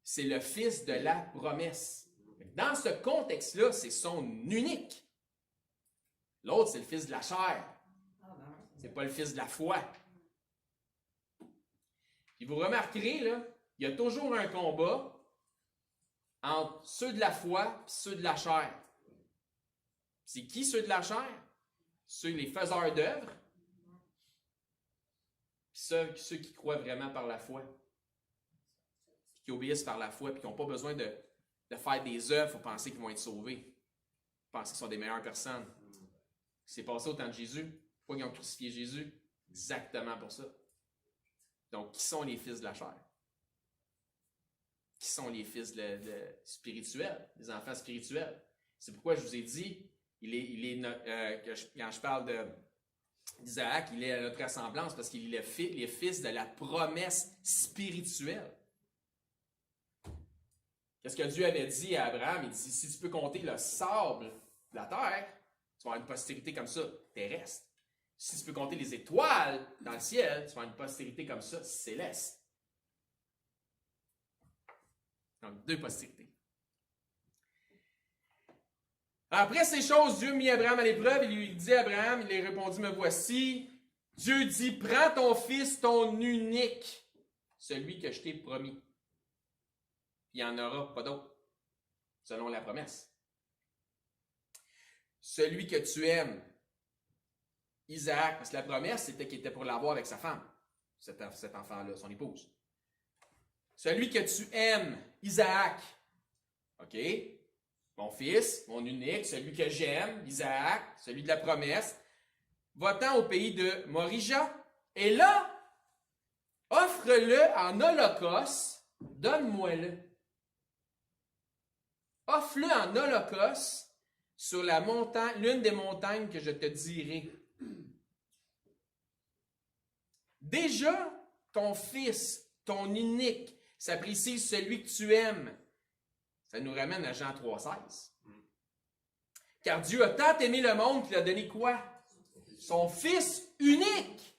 c'est le fils de la promesse. Dans ce contexte-là, c'est son unique. L'autre, c'est le fils de la chair. C'est pas le fils de la foi. Puis vous remarquerez, là, il y a toujours un combat entre ceux de la foi et ceux de la chair. C'est qui ceux de la chair? Ceux, les faiseurs d'œuvres, puis ceux qui croient vraiment par la foi, puis qui obéissent par la foi, puis qui n'ont pas besoin de faire des œuvres pour penser qu'ils vont être sauvés, penser qu'ils sont des meilleures personnes. C'est passé au temps de Jésus. Pourquoi ils ont crucifié Jésus? Exactement pour ça. Donc, qui sont les fils de la chair? Qui sont les fils spirituels, les enfants spirituels? C'est pourquoi je vous ai dit, quand je parle d'Isaac, il est à notre ressemblance parce qu'il est les fils de la promesse spirituelle. Qu'est-ce que Dieu avait dit à Abraham? Il dit, si tu peux compter le sable de la terre, tu vas avoir une postérité comme ça, terrestre. Si tu peux compter les étoiles dans le ciel, tu vas avoir une postérité comme ça, céleste. Donc, 2 postérités. Après ces choses, Dieu mit Abraham à l'épreuve et lui dit à Abraham, il lui répondit, me voici. Dieu dit, prends ton fils, ton unique, celui que je t'ai promis. Il n'y en aura pas d'autre, selon la promesse. Celui que tu aimes, Isaac, parce que la promesse, c'était qu'il était pour l'avoir avec sa femme, cet enfant-là, son épouse. Celui que tu aimes, Isaac, ok? Mon fils, mon unique, celui que j'aime, Isaac, celui de la promesse, va-t'en au pays de Morija, et là, offre-le en holocauste, donne-moi-le. Offre-le en holocauste sur la montagne, l'une des montagnes que je te dirai. Déjà, ton fils, ton unique, ça précise celui que tu aimes. Ça nous ramène à Jean 3,16. Car Dieu a tant aimé le monde qu'il a donné quoi? Son fils unique.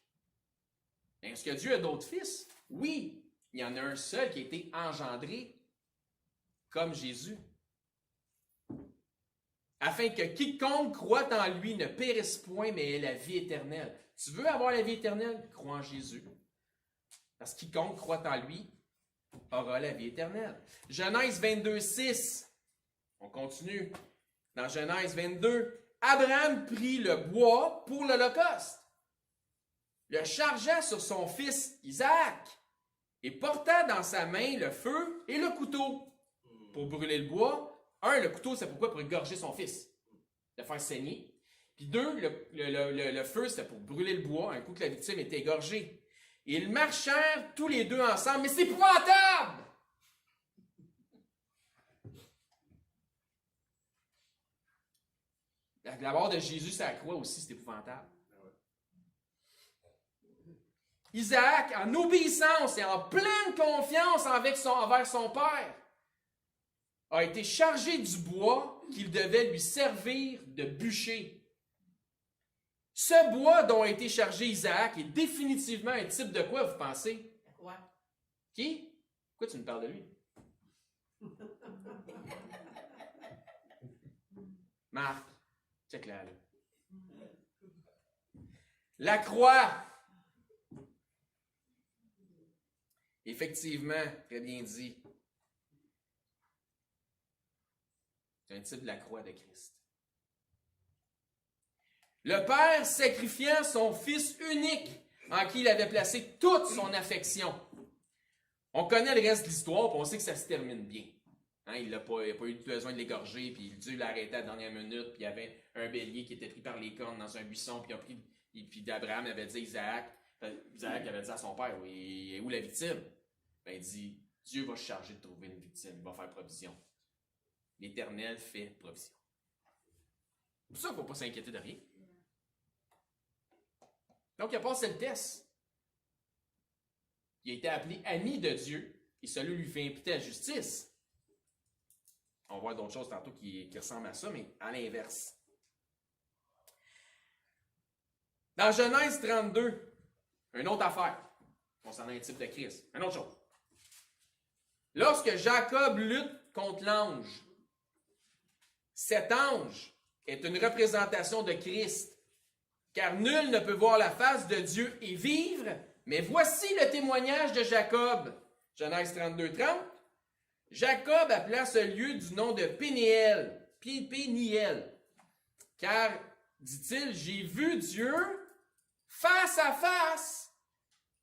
Est-ce que Dieu a d'autres fils? Oui, il y en a un seul qui a été engendré comme Jésus. Afin que quiconque croit en lui ne périsse point, mais ait la vie éternelle. Tu veux avoir la vie éternelle? Crois en Jésus. Parce que quiconque croit en lui aura la vie éternelle. Genèse 22,6. On continue. Dans Genèse 22, Abraham prit le bois pour l'holocauste, le chargea sur son fils Isaac, et porta dans sa main le feu et le couteau pour brûler le bois. Le couteau, c'est pourquoi? Pour égorger son fils, le faire saigner. Puis 2, le feu, c'était pour brûler le bois, un coup que la victime était égorgée. Et ils marchèrent tous les deux ensemble, mais c'est épouvantable! La mort de Jésus sur la croix aussi, c'est épouvantable. Isaac, en obéissance et en pleine confiance envers son père, a été chargé du bois qu'il devait lui servir de bûcher. Ce bois dont a été chargé Isaac est définitivement un type de quoi, vous pensez? Quoi? Qui? Pourquoi tu me parles de lui? Marc, check là. La croix. Effectivement, très bien dit. C'est un type de la croix de Christ. Le Père sacrifiant son Fils unique en qui il avait placé toute son affection. On connaît le reste de l'histoire, puis on sait que ça se termine bien. Hein, il n'a pas eu besoin de l'égorger, puis Dieu l'a arrêté à la dernière minute, puis il y avait un bélier qui était pris par les cornes dans un buisson, puis d'Abraham avait dit Isaac avait dit à son père, oui, et où la victime? Ben, il dit, Dieu va se charger de trouver une victime, il va faire provision. L'Éternel fait provision. C'est pour ça qu'il ne faut pas s'inquiéter de rien. Donc, il a passé le test. il a été appelé ami de Dieu, et cela lui fait imputer la justice. On va voir d'autres choses tantôt qui ressemblent à ça, mais à l'inverse. Dans Genèse 32, une autre affaire concernant un type de Christ. Une autre chose. Lorsque Jacob lutte contre l'ange, cet ange est une représentation de Christ, car nul ne peut voir la face de Dieu et vivre, mais voici le témoignage de Jacob. Genèse 32, 30. Jacob appela ce lieu du nom de Péniel, car, dit-il, j'ai vu Dieu face à face,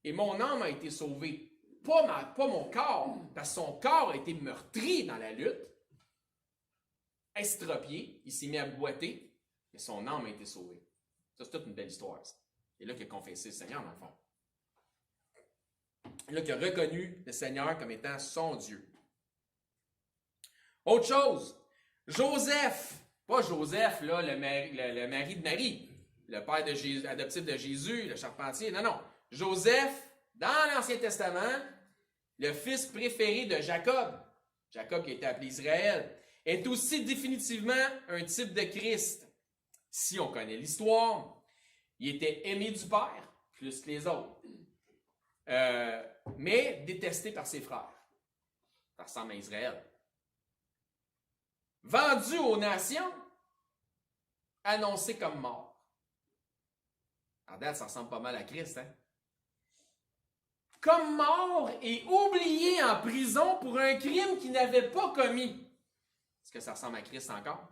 et mon âme a été sauvée. Pas mon corps, parce que son corps a été meurtri dans la lutte, estropié, il s'est mis à boiter, mais son âme a été sauvée. Ça, c'est toute une belle histoire. Ça. Et là qu'il a confessé le Seigneur, dans le fond. Et là qu'il a reconnu le Seigneur comme étant son Dieu. Autre chose, Joseph, pas Joseph, là, le mari de Marie, le père de Jésus, adoptif de Jésus, le charpentier, non. Joseph, dans l'Ancien Testament, le fils préféré de Jacob, Jacob qui a été appelé Israël, est aussi définitivement un type de Christ. Si on connaît l'histoire, il était aimé du Père, plus que les autres, mais détesté par ses frères. Ça ressemble à Israël. Vendu aux nations, annoncé comme mort. En date, ça ressemble pas mal à Christ, hein? Comme mort et oublié en prison pour un crime qu'il n'avait pas commis. Est-ce que ça ressemble à Christ encore?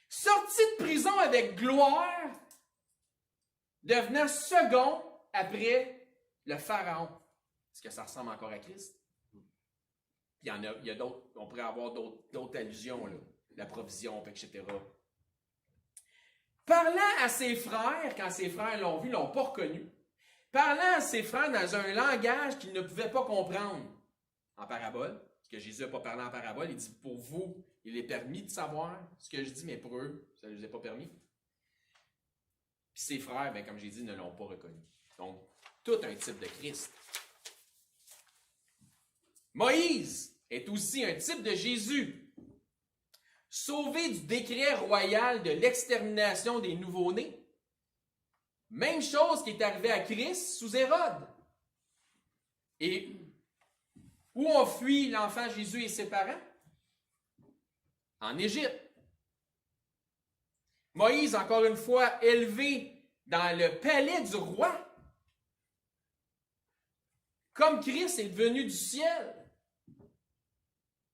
Sorti de prison avec gloire, devenant second après le Pharaon. Est-ce que ça ressemble encore à Christ? Il y a d'autres, on pourrait avoir d'autres allusions, là, la provision, etc. Parlant à ses frères, quand ses frères l'ont vu, ils ne l'ont pas reconnu. Parlant à ses frères dans un langage qu'ils ne pouvaient pas comprendre, en parabole, parce que Jésus n'a pas parlé en parabole, il dit pour vous, il est permis de savoir ce que je dis, mais pour eux, ça ne les a pas permis. Puis ses frères, bien, comme j'ai dit, ne l'ont pas reconnu. Donc, tout un type de Christ. Moïse est aussi un type de Jésus. Sauvé du décret royal de l'extermination des nouveau-nés. Même chose qui est arrivée à Christ sous Hérode. Et où ont fui l'enfant Jésus et ses parents? En Égypte. Moïse, encore une fois, élevé dans le palais du roi. Comme Christ est venu du ciel.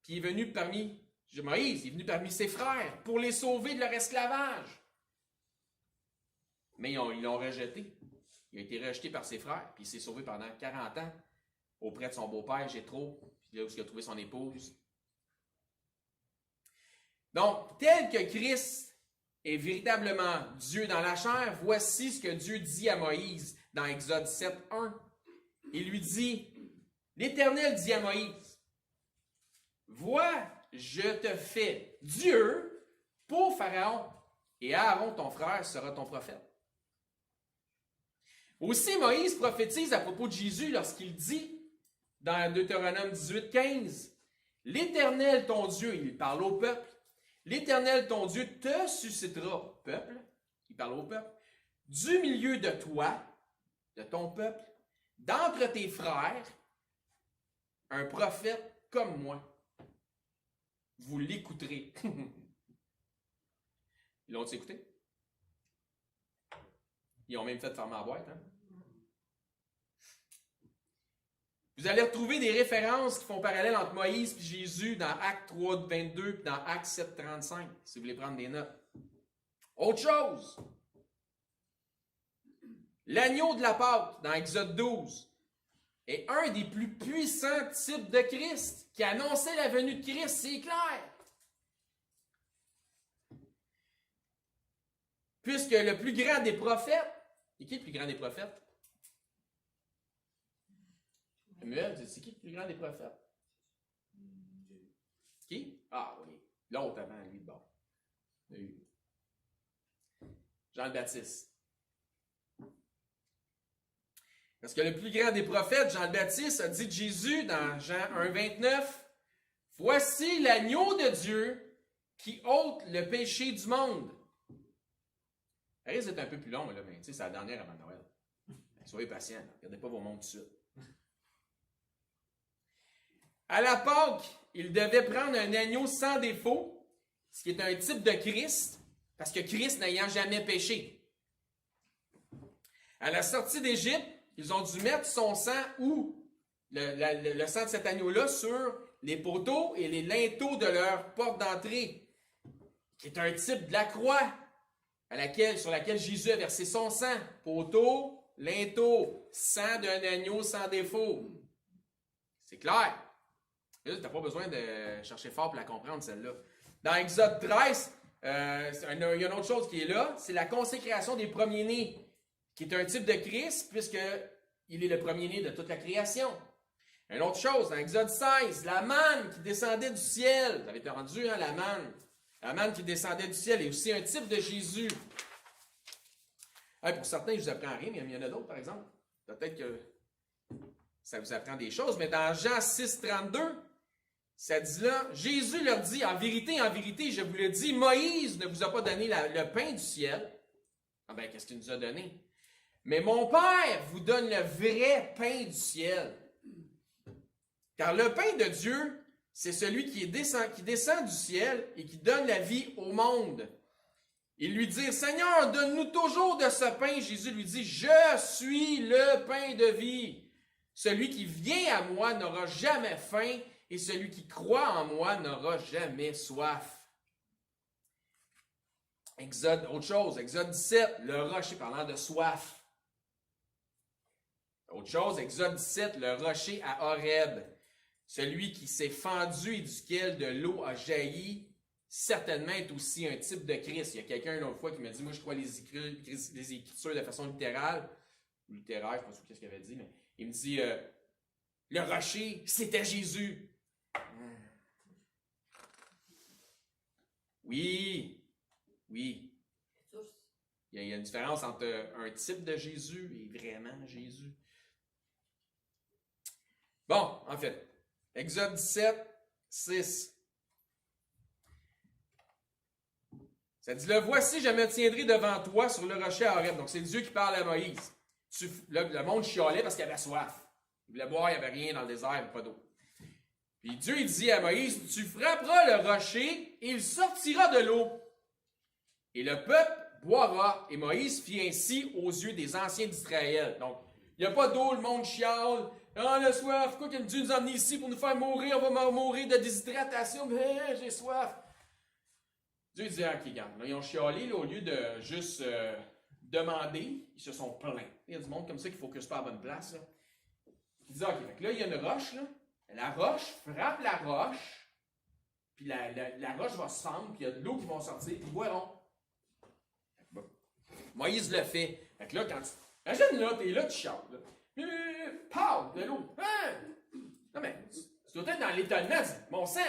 Puis il est venu parmi Moïse, il est venu parmi ses frères pour les sauver de leur esclavage. Mais ils l'ont rejeté. Il a été rejeté par ses frères, puis il s'est sauvé pendant 40 ans auprès de son beau-père, Jéthro, puis là où il a trouvé son épouse. Donc, tel que Christ est véritablement Dieu dans la chair, voici ce que Dieu dit à Moïse dans Exode 7, 1. Il lui dit, l'Éternel dit à Moïse, « Vois, je te fais Dieu pour Pharaon, et Aaron, ton frère, sera ton prophète. » Aussi, Moïse prophétise à propos de Jésus lorsqu'il dit, dans Deutéronome 18, 15, « L'Éternel, ton Dieu, il parle au peuple, l'Éternel, ton Dieu, te suscitera, peuple, il parle au peuple, du milieu de toi, de ton peuple, d'entre tes frères, un prophète comme moi. Vous l'écouterez. » Ils l'ont écouté? Ils ont même fait fermer la boîte. Hein? Vous allez retrouver des références qui font parallèle entre Moïse et Jésus dans Actes 3, 22 et dans Actes 7, 35, si vous voulez prendre des notes. Autre chose. L'agneau de la Pâque, dans Exode 12, est un des plus puissants types de Christ qui annonçait la venue de Christ, c'est clair. Puisque le plus grand des prophètes, et qui est le plus grand des prophètes? Samuel, c'est qui le plus grand des prophètes? Qui? Ah oui, l'autre avant lui de bord. Jean le Baptiste. Parce que le plus grand des prophètes, Jean le Baptiste, a dit de Jésus dans Jean 1, 29, « Voici l'agneau de Dieu qui ôte le péché du monde. » Ça risque d'être un peu plus long, là, mais c'est la dernière avant Noël. Soyez patients, ne regardez pas vos montres tout de suite. À la Pâque, il devait prendre un agneau sans défaut, ce qui est un type de Christ, parce que Christ n'ayant jamais péché. À la sortie d'Égypte, ils ont dû mettre son sang ou le sang de cet agneau-là sur les poteaux et les linteaux de leur porte d'entrée, qui est un type de la croix sur laquelle Jésus a versé son sang. Poteau, linteau, sang d'un agneau sans défaut. C'est clair. Tu n'as pas besoin de chercher fort pour la comprendre, celle-là. Dans Exode 13, il y a une autre chose qui est là, c'est la consécration des premiers-nés, qui est un type de Christ, puisqu'il est le premier-né de toute la création. Une autre chose, dans Exode 16, la manne qui descendait du ciel. Vous avez entendu, hein, la manne. La manne qui descendait du ciel est aussi un type de Jésus. Pour certains, je ne vous apprends rien, mais il y en a d'autres, par exemple. Peut-être que ça vous apprend des choses, mais dans Jean 6, 32, ça dit là, Jésus leur dit, en vérité, je vous le dis, Moïse ne vous a pas donné le pain du ciel. Ah ben, qu'est-ce qu'il nous a donné? Mais mon Père vous donne le vrai pain du ciel. Car le pain de Dieu, c'est celui qui descend du ciel et qui donne la vie au monde. Ils lui dirent, Seigneur, donne-nous toujours de ce pain. Jésus lui dit, je suis le pain de vie. Celui qui vient à moi n'aura jamais faim et celui qui croit en moi n'aura jamais soif. Autre chose, Exode 17, le rocher, parlant de soif. Autre chose, Exode 17, le rocher à Horeb. Celui qui s'est fendu et duquel de l'eau a jailli, certainement est aussi un type de Christ. Il y a quelqu'un une autre fois qui m'a dit, moi je crois les Écritures de façon littérale, ou littéraire, je ne sais pas ce qu'il avait dit, mais il me dit, le rocher, c'était Jésus. Oui. Il y a une différence entre un type de Jésus et vraiment Jésus. Bon, en fait, Exode 17, 6. Ça dit, le voici, je me tiendrai devant toi sur le rocher à Horeb. Donc, c'est Dieu qui parle à Moïse. Le monde chialait parce qu'il avait soif. Il voulait boire, il n'y avait rien dans le désert, il n'y avait pas d'eau. Puis Dieu, il dit à Moïse, tu frapperas le rocher et il sortira de l'eau. Et le peuple boira. Et Moïse fit ainsi aux yeux des anciens d'Israël. Donc, il n'y a pas d'eau, le monde chiale. Ah, la soif, pourquoi que Dieu nous a amenés ici pour nous faire mourir? On va mourir de déshydratation. Mais j'ai soif. Dieu dit, ok, regarde, là, ils ont chialé, là, au lieu de juste demander, ils se sont plaints. Il y a du monde comme ça qui ne focus pas à la bonne place. Là. Il dit, ok, là, il y a une roche, là. La roche frappe la roche, puis la roche va se fendre, puis il y a de l'eau qui va sortir, puis ils boiront. Bon. Moïse le fait. Fait que là, quand tu... Imagine là, t'es là, tu chiales, là. Pow, de l'eau. Hein? Non, mais tu dois être dans l'étonnement. Mon sang,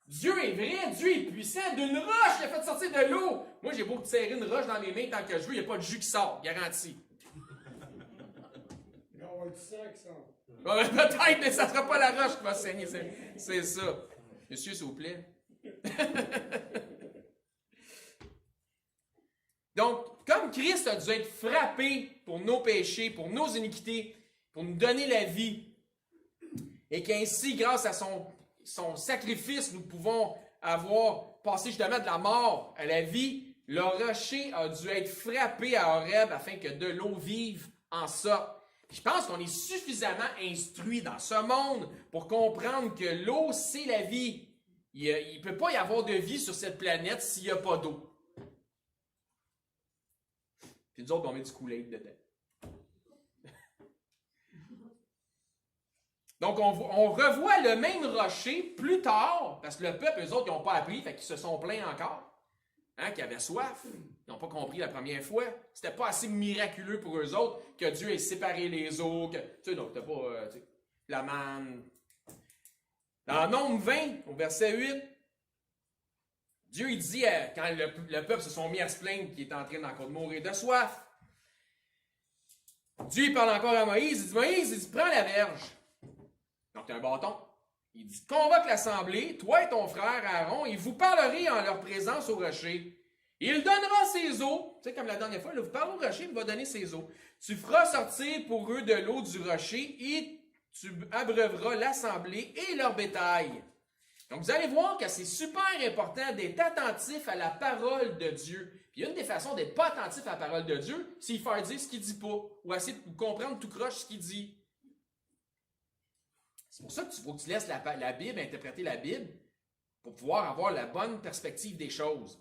Dieu est vrai, Dieu est puissant. D'une roche, il a fait sortir de l'eau. Moi, j'ai beau serrer une roche dans mes mains tant que je veux, il n'y a pas de jus qui sort, garanti. On va du sang qui sort. Peut-être, mais ça ne sera pas la roche qui va saigner. C'est ça. Monsieur, s'il vous plaît. Donc, comme Christ a dû être frappé pour nos péchés, pour nos iniquités, pour nous donner la vie, et qu'ainsi, grâce à son sacrifice, nous pouvons avoir passé justement de la mort à la vie, le rocher a dû être frappé à Horeb afin que de l'eau vive en sorte. Je pense qu'on est suffisamment instruit dans ce monde pour comprendre que l'eau, c'est la vie. Il ne peut pas y avoir de vie sur cette planète s'il n'y a pas d'eau. Puis nous autres, on met du Kool-Aid dedans. Donc, on revoit le même rocher plus tard, parce que le peuple, eux autres, ils n'ont pas appris, fait qu'ils se sont plaints encore. Hein, qui avaient soif. Ils n'ont pas compris la première fois. C'était pas assez miraculeux pour eux autres que Dieu ait séparé les eaux. Tu sais, donc, t'as pas la manne. Dans Nombre 20, au verset 8, Dieu, il dit, quand le peuple se sont mis à se plaindre qu'il est en train d'encore de mourir de soif, Dieu il parle encore à Moïse. Il dit, Moïse, il dit, prends la verge. Donc, tu as un bâton. Il dit, convoque l'assemblée, toi et ton frère Aaron, et vous parlerez en leur présence au rocher. Il donnera ses eaux. Tu sais, comme la dernière fois, là, vous parlez au rocher, il va donner ses eaux. Tu feras sortir pour eux de l'eau du rocher et tu abreuveras l'assemblée et leur bétail. Donc, vous allez voir que c'est super important d'être attentif à la parole de Dieu. Puis, une des façons d'être pas attentif à la parole de Dieu, c'est de faire dire ce qu'il dit pas, ou essayer de comprendre tout croche ce qu'il dit. C'est pour ça qu'il faut que tu laisses la Bible interpréter la Bible pour pouvoir avoir la bonne perspective des choses.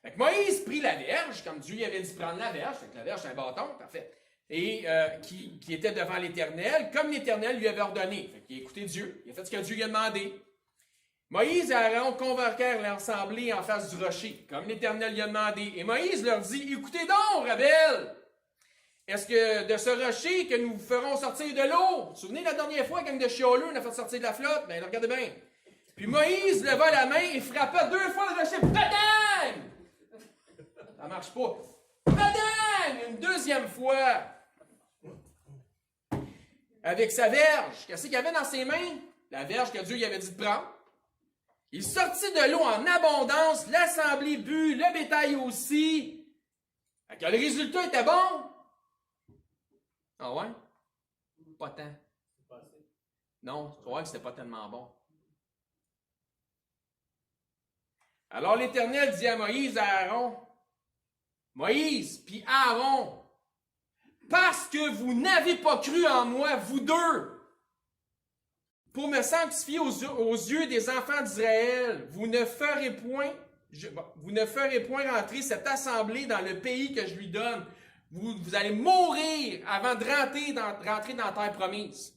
Fait que Moïse prit la verge, comme Dieu lui avait dit de prendre la verge, fait que la verge c'est un bâton, parfait, et qui était devant l'Éternel, comme l'Éternel lui avait ordonné. Fait qu'il a écouté Dieu, il a fait ce que Dieu lui a demandé. Moïse et Aaron convoquèrent l'assemblée en face du rocher, comme l'Éternel lui a demandé. Et Moïse leur dit, écoutez donc, rebelles! Est-ce que de ce rocher que nous ferons sortir de l'eau? Vous vous souvenez la dernière fois, quand de chioleux, on a fait sortir de la flotte? Bien, regardez bien. Puis Moïse leva la main et frappa 2 fois le rocher. Badang! Ça marche pas. Badang! Une 2e fois. Avec sa verge. Qu'est-ce qu'il y avait dans ses mains? La verge que Dieu lui avait dit de prendre. Il sortit de l'eau en abondance. L'assemblée but, le bétail aussi. Fait que le résultat était bon. Ah ouais? Pas tant. Non, tu vois que c'était pas tellement bon. Alors l'Éternel dit à Moïse et à Aaron, Moïse puis Aaron, parce que vous n'avez pas cru en moi, vous deux, pour me sanctifier aux yeux des enfants d'Israël, vous ne ferez point rentrer cette assemblée dans le pays que je lui donne. Vous allez mourir avant de rentrer dans la terre promise.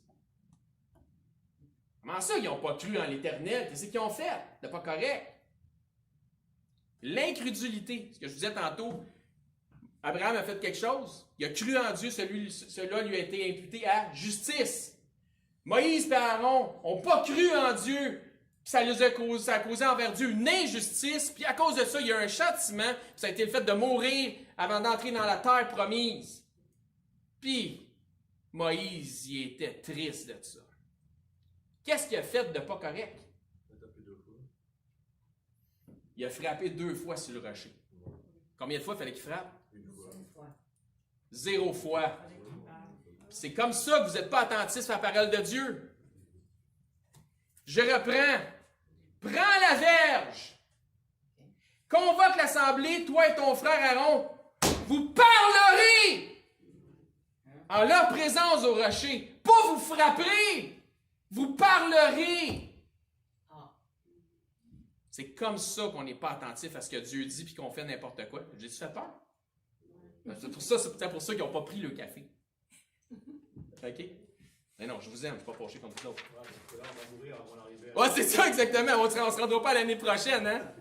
Comment ça, ils n'ont pas cru en l'Éternel? Qu'est-ce qu'ils ont fait? C'est pas correct. L'incrédulité, ce que je vous disais tantôt, Abraham a fait quelque chose, il a cru en Dieu, cela lui a été imputé à justice. Moïse et Aaron n'ont pas cru en Dieu, ça a causé envers Dieu une injustice, puis à cause de ça, il y a un châtiment, puis ça a été le fait de mourir avant d'entrer dans la terre promise. Puis, Moïse, il était triste de ça. Qu'est-ce qu'il a fait de pas correct? Il a frappé 2 fois sur le rocher. Combien de fois il fallait qu'il frappe? 0 fois. C'est comme ça que vous n'êtes pas attentifs à la parole de Dieu. Je reprends. Prends la verge. Convoque l'assemblée, toi et ton frère Aaron. Vous parlerez en leur présence au rocher. Pas vous frapperez. Vous parlerez. C'est comme ça qu'on n'est pas attentif à ce que Dieu dit puis qu'on fait n'importe quoi. J'ai-tu fait peur? C'est pour ça qu'ils n'ont pas pris le café. OK? Mais non, je vous aime, je ne suis pas fâché comme tout l'autre. Là, on va mourir avant d'arriver. Ouais, c'est ça exactement. On ne se rendra pas l'année prochaine, hein?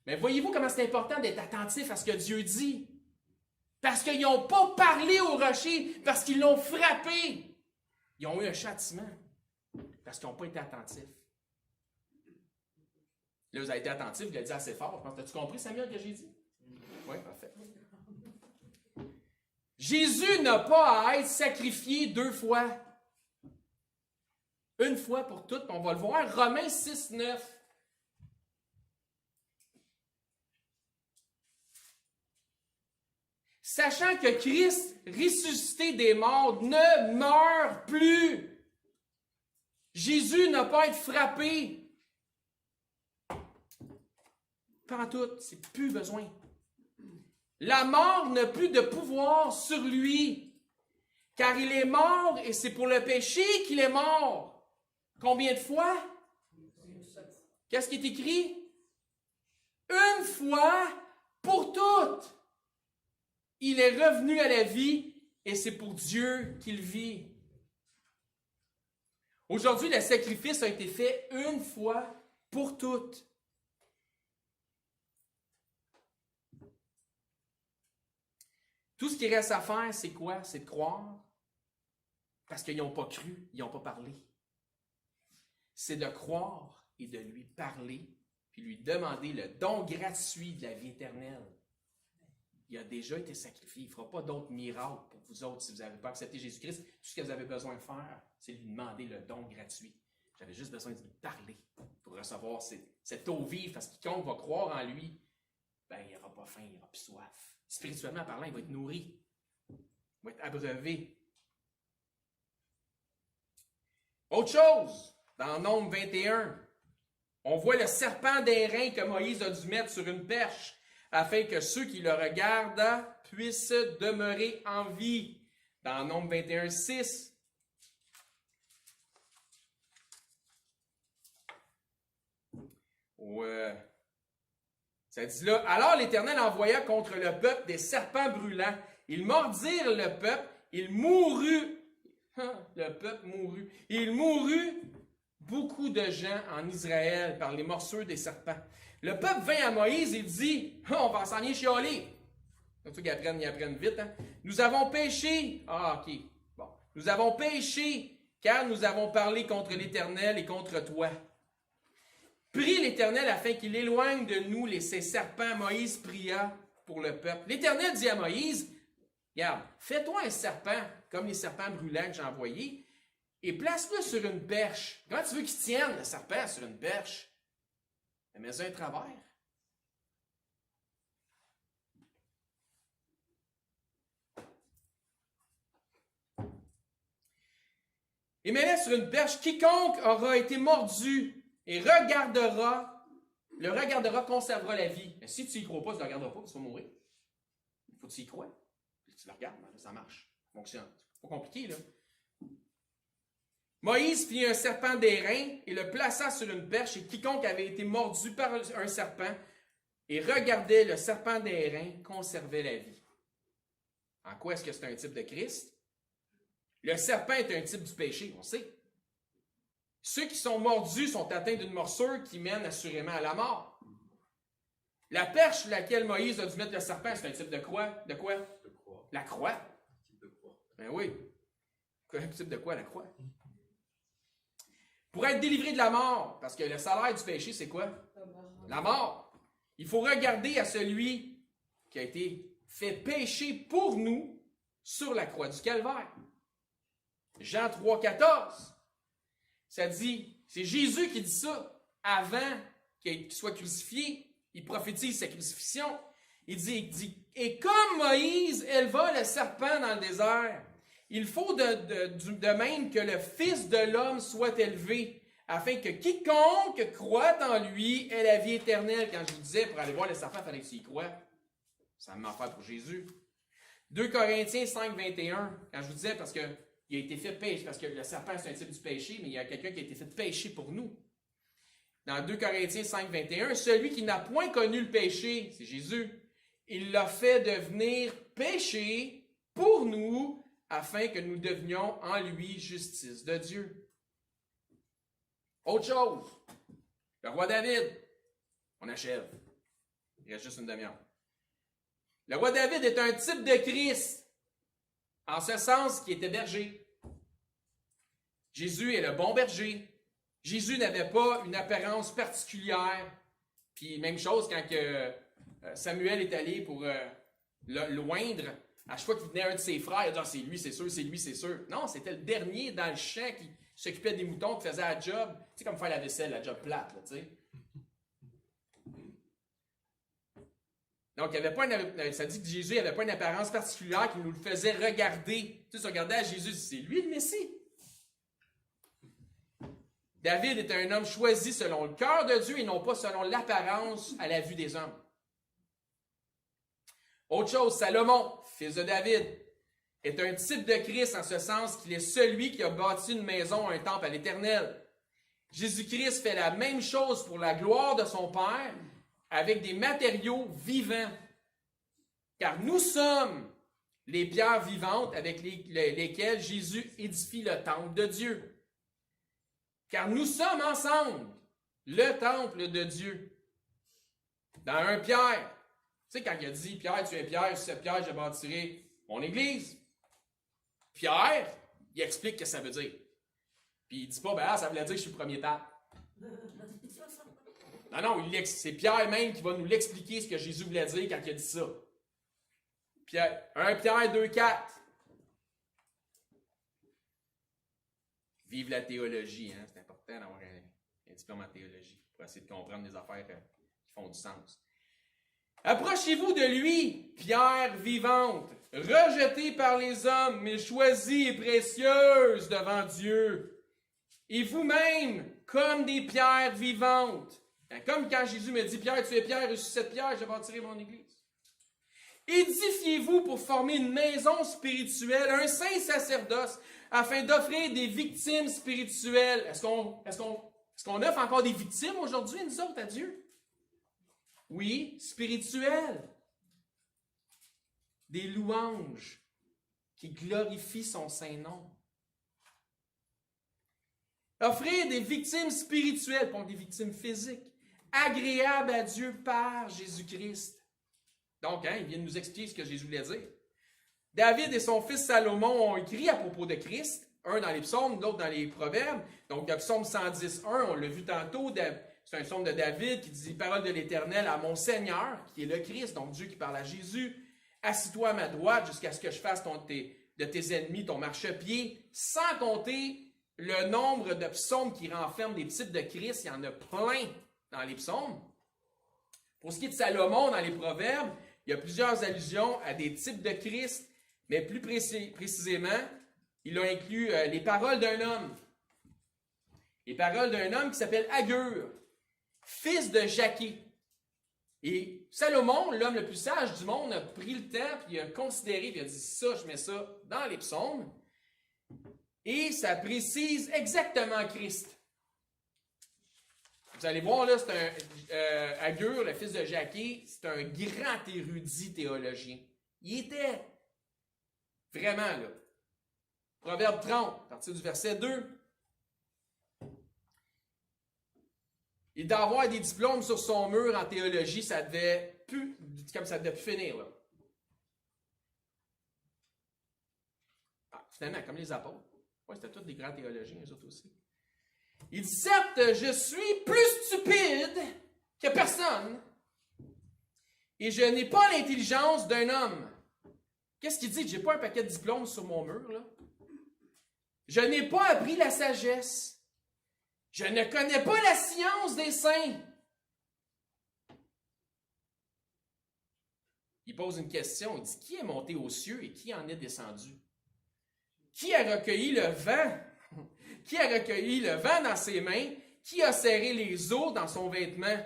Mais voyez-vous comment c'est important d'être attentif à ce que Dieu dit? Parce qu'ils n'ont pas parlé au rocher, parce qu'ils l'ont frappé. Ils ont eu un châtiment. Parce qu'ils n'ont pas été attentifs. Là, vous avez été attentifs, vous l'avez dit assez fort. As-tu compris, Samuel, que j'ai dit? Oui, parfait. Jésus n'a pas à être sacrifié 2 fois. Une fois pour toutes, on va le voir. Romains 6, 9. Sachant que Christ, ressuscité des morts, ne meurt plus. Jésus n'a pas à être frappé. Pas en tout, c'est plus besoin. La mort n'a plus de pouvoir sur lui, car il est mort et c'est pour le péché qu'il est mort. Combien de fois? Qu'est-ce qui est écrit? Une fois pour toutes. Il est revenu à la vie et c'est pour Dieu qu'il vit. Aujourd'hui, le sacrifice a été fait une fois pour toutes. Tout ce qui reste à faire, c'est quoi? C'est de croire. Parce qu'ils n'ont pas cru, ils n'ont pas parlé. C'est de croire et de lui parler, puis lui demander le don gratuit de la vie éternelle. il a déjà été sacrifié. Il ne fera pas d'autres miracles pour vous autres si vous n'avez pas accepté Jésus-Christ. Tout ce que vous avez besoin de faire, c'est lui demander le don gratuit. J'avais juste besoin de lui parler pour recevoir cette eau vive, parce que quiconque va croire en lui, ben, il n'aura pas faim, il n'aura plus soif. Spirituellement parlant, il va être nourri. Il va être abreuvé. Autre chose, dans Nombre 21, on voit le serpent d'airain que Moïse a dû mettre sur une perche, afin que ceux qui le regardent puissent demeurer en vie. Dans Nombre 21, 6. Ça dit là, alors l'Éternel envoya contre le peuple des serpents brûlants. Ils mordirent le peuple, il mourut. Le peuple mourut. Il mourut beaucoup de gens en Israël par les morsures des serpents. Le peuple vint à Moïse et dit, on va s'en aller chialer. Surtout qu'ils apprennent vite. Hein? Nous avons péché. Ah, ok. Bon. Nous avons péché, car nous avons parlé contre l'Éternel et contre toi. Prie l'Éternel afin qu'il éloigne de nous ces serpents. Moïse pria pour le peuple. L'Éternel dit à Moïse, regarde, fais-toi un serpent, comme les serpents brûlants que j'ai envoyés, et place-le sur une perche. Comment tu veux qu'il tienne, le serpent, sur une perche? Mets-en un travers. Et mets-le sur une perche. Quiconque aura été mordu et le regardera, conservera la vie. Mais si tu n'y crois pas, tu ne le regarderas pas, tu vas mourir. Il faut que tu y crois. Tu le regardes, ça marche. Ça fonctionne. C'est pas compliqué, là. Moïse fit un serpent d'airain et le plaça sur une perche, et quiconque avait été mordu par un serpent et regardait le serpent d'airain conservait la vie. En quoi est-ce que c'est un type de Christ? Le serpent est un type du péché, on sait. Ceux qui sont mordus sont atteints d'une morsure qui mène assurément à la mort. La perche sur laquelle Moïse a dû mettre le serpent, c'est un type de quoi? De quoi? De croix. La croix. Un type de croix. Ben oui. Un type de quoi, la croix? Pour être délivré de la mort, parce que le salaire du péché, c'est quoi? La mort. Il faut regarder à celui qui a été fait péché pour nous sur la croix du Calvaire. Jean 3, 14. Ça dit, c'est Jésus qui dit ça avant qu'il soit crucifié. Il prophétise sa crucifixion. Il dit, et comme Moïse éleva le serpent dans le désert, il faut de même que le Fils de l'homme soit élevé, afin que quiconque croit en lui ait la vie éternelle. Quand je vous disais, pour aller voir le serpent, il fallait que tu y crois. Ça m'en fait pour Jésus. 2 Corinthiens 5, 21, quand je vous disais, parce qu'il a été fait péché, parce que le serpent c'est un type du péché, mais il y a quelqu'un qui a été fait péché pour nous. Dans 2 Corinthiens 5, 21, celui qui n'a point connu le péché, c'est Jésus, il l'a fait devenir péché pour nous, afin que nous devenions en lui justice de Dieu. Autre chose, le roi David, on achève, il reste juste une demi-heure. Le roi David est un type de Christ, en ce sens qu'il était berger. Jésus est le bon berger. Jésus n'avait pas une apparence particulière. Puis même chose quand Samuel est allé pour l'oindre, à chaque fois qu'il venait un de ses frères, il dit « Ah, c'est lui, c'est sûr, c'est lui, c'est sûr. » Non, c'était le dernier dans le champ qui s'occupait des moutons, qui faisait la job. Tu sais, comme faire la vaisselle, la job plate, là, tu sais. Donc, il avait pas ça dit que Jésus n'avait pas une apparence particulière qui nous le faisait regarder. Tu sais, tu regardais à Jésus, c'est lui le Messie. David était un homme choisi selon le cœur de Dieu et non pas selon l'apparence à la vue des hommes. Autre chose, Salomon, fils de David, est un type de Christ en ce sens qu'il est celui qui a bâti une maison, un temple à l'Éternel. Jésus-Christ fait la même chose pour la gloire de son Père avec des matériaux vivants. Car nous sommes les pierres vivantes avec lesquelles Jésus édifie le temple de Dieu. Car nous sommes ensemble le temple de Dieu. Dans 1 Pierre, tu sais, quand il a dit « Pierre, tu es Pierre, sur cette pierre, je bâtirai mon église », Pierre, il explique ce que ça veut dire. Puis il dit pas « Ben, ça voulait dire que je suis le premier temple. » Non, c'est Pierre même qui va nous l'expliquer ce que Jésus voulait dire quand il a dit ça. Pierre, 1 Pierre 2, 4. Vive la théologie, hein? C'est important d'avoir un diplôme en théologie pour essayer de comprendre des affaires qui font du sens. Approchez-vous de lui, pierre vivante, rejetée par les hommes, mais choisie et précieuse devant Dieu. Et vous-même, comme des pierres vivantes. Comme quand Jésus me dit, Pierre, tu es Pierre, et sur cette pierre, je bâtirai mon église. Édifiez-vous pour former une maison spirituelle, un saint sacerdoce, afin d'offrir des victimes spirituelles. Est-ce qu'on offre encore des victimes aujourd'hui, nous autres, à Dieu? Oui, spirituelles. Des louanges qui glorifient son saint nom. Offrir des victimes spirituelles, pas des victimes physiques, agréables à Dieu par Jésus-Christ. Donc, il vient de nous expliquer ce que Jésus voulait dire. David et son fils Salomon ont écrit à propos de Christ, un dans les psaumes, l'autre dans les proverbes. Donc, le psaume 110.1, on l'a vu tantôt, c'est un psaume de David qui dit « Parole de l'Éternel à mon Seigneur », qui est le Christ, donc Dieu qui parle à Jésus. « Assis-toi à ma droite jusqu'à ce que je fasse de tes ennemis ton marchepied », sans compter le nombre de psaumes qui renferment des types de Christ. Il y en a plein dans les psaumes. Pour ce qui est de Salomon, dans les proverbes, il y a plusieurs allusions à des types de Christ, mais plus précisément, il a inclus les paroles d'un homme. Les paroles d'un homme qui s'appelle Agur, fils de Jaquet. Et Salomon, l'homme le plus sage du monde, a pris le temps, puis il a considéré, puis il a dit ça, je mets ça dans les psaumes. Et ça précise exactement Christ. Vous allez voir, là, c'est Agur, le fils de Jaquet, c'est un grand érudit théologien. Il était vraiment là. Proverbe 30, à partir du verset 2. Il doit avoir des diplômes sur son mur en théologie, ça devait plus finir, là. Finalement, comme les apôtres. Ouais, c'était tous des grands théologiens, eux autres aussi. Il dit, certes, je suis plus stupide que personne, et je n'ai pas l'intelligence d'un homme. Qu'est-ce qu'il dit? Je n'ai pas un paquet de diplômes sur mon mur, là. Je n'ai pas appris la sagesse. Je ne connais pas la science des saints. Il pose une question, il dit, qui est monté aux cieux et qui en est descendu? Qui a recueilli le vent? Qui a recueilli le vent dans ses mains? Qui a serré les eaux dans son vêtement?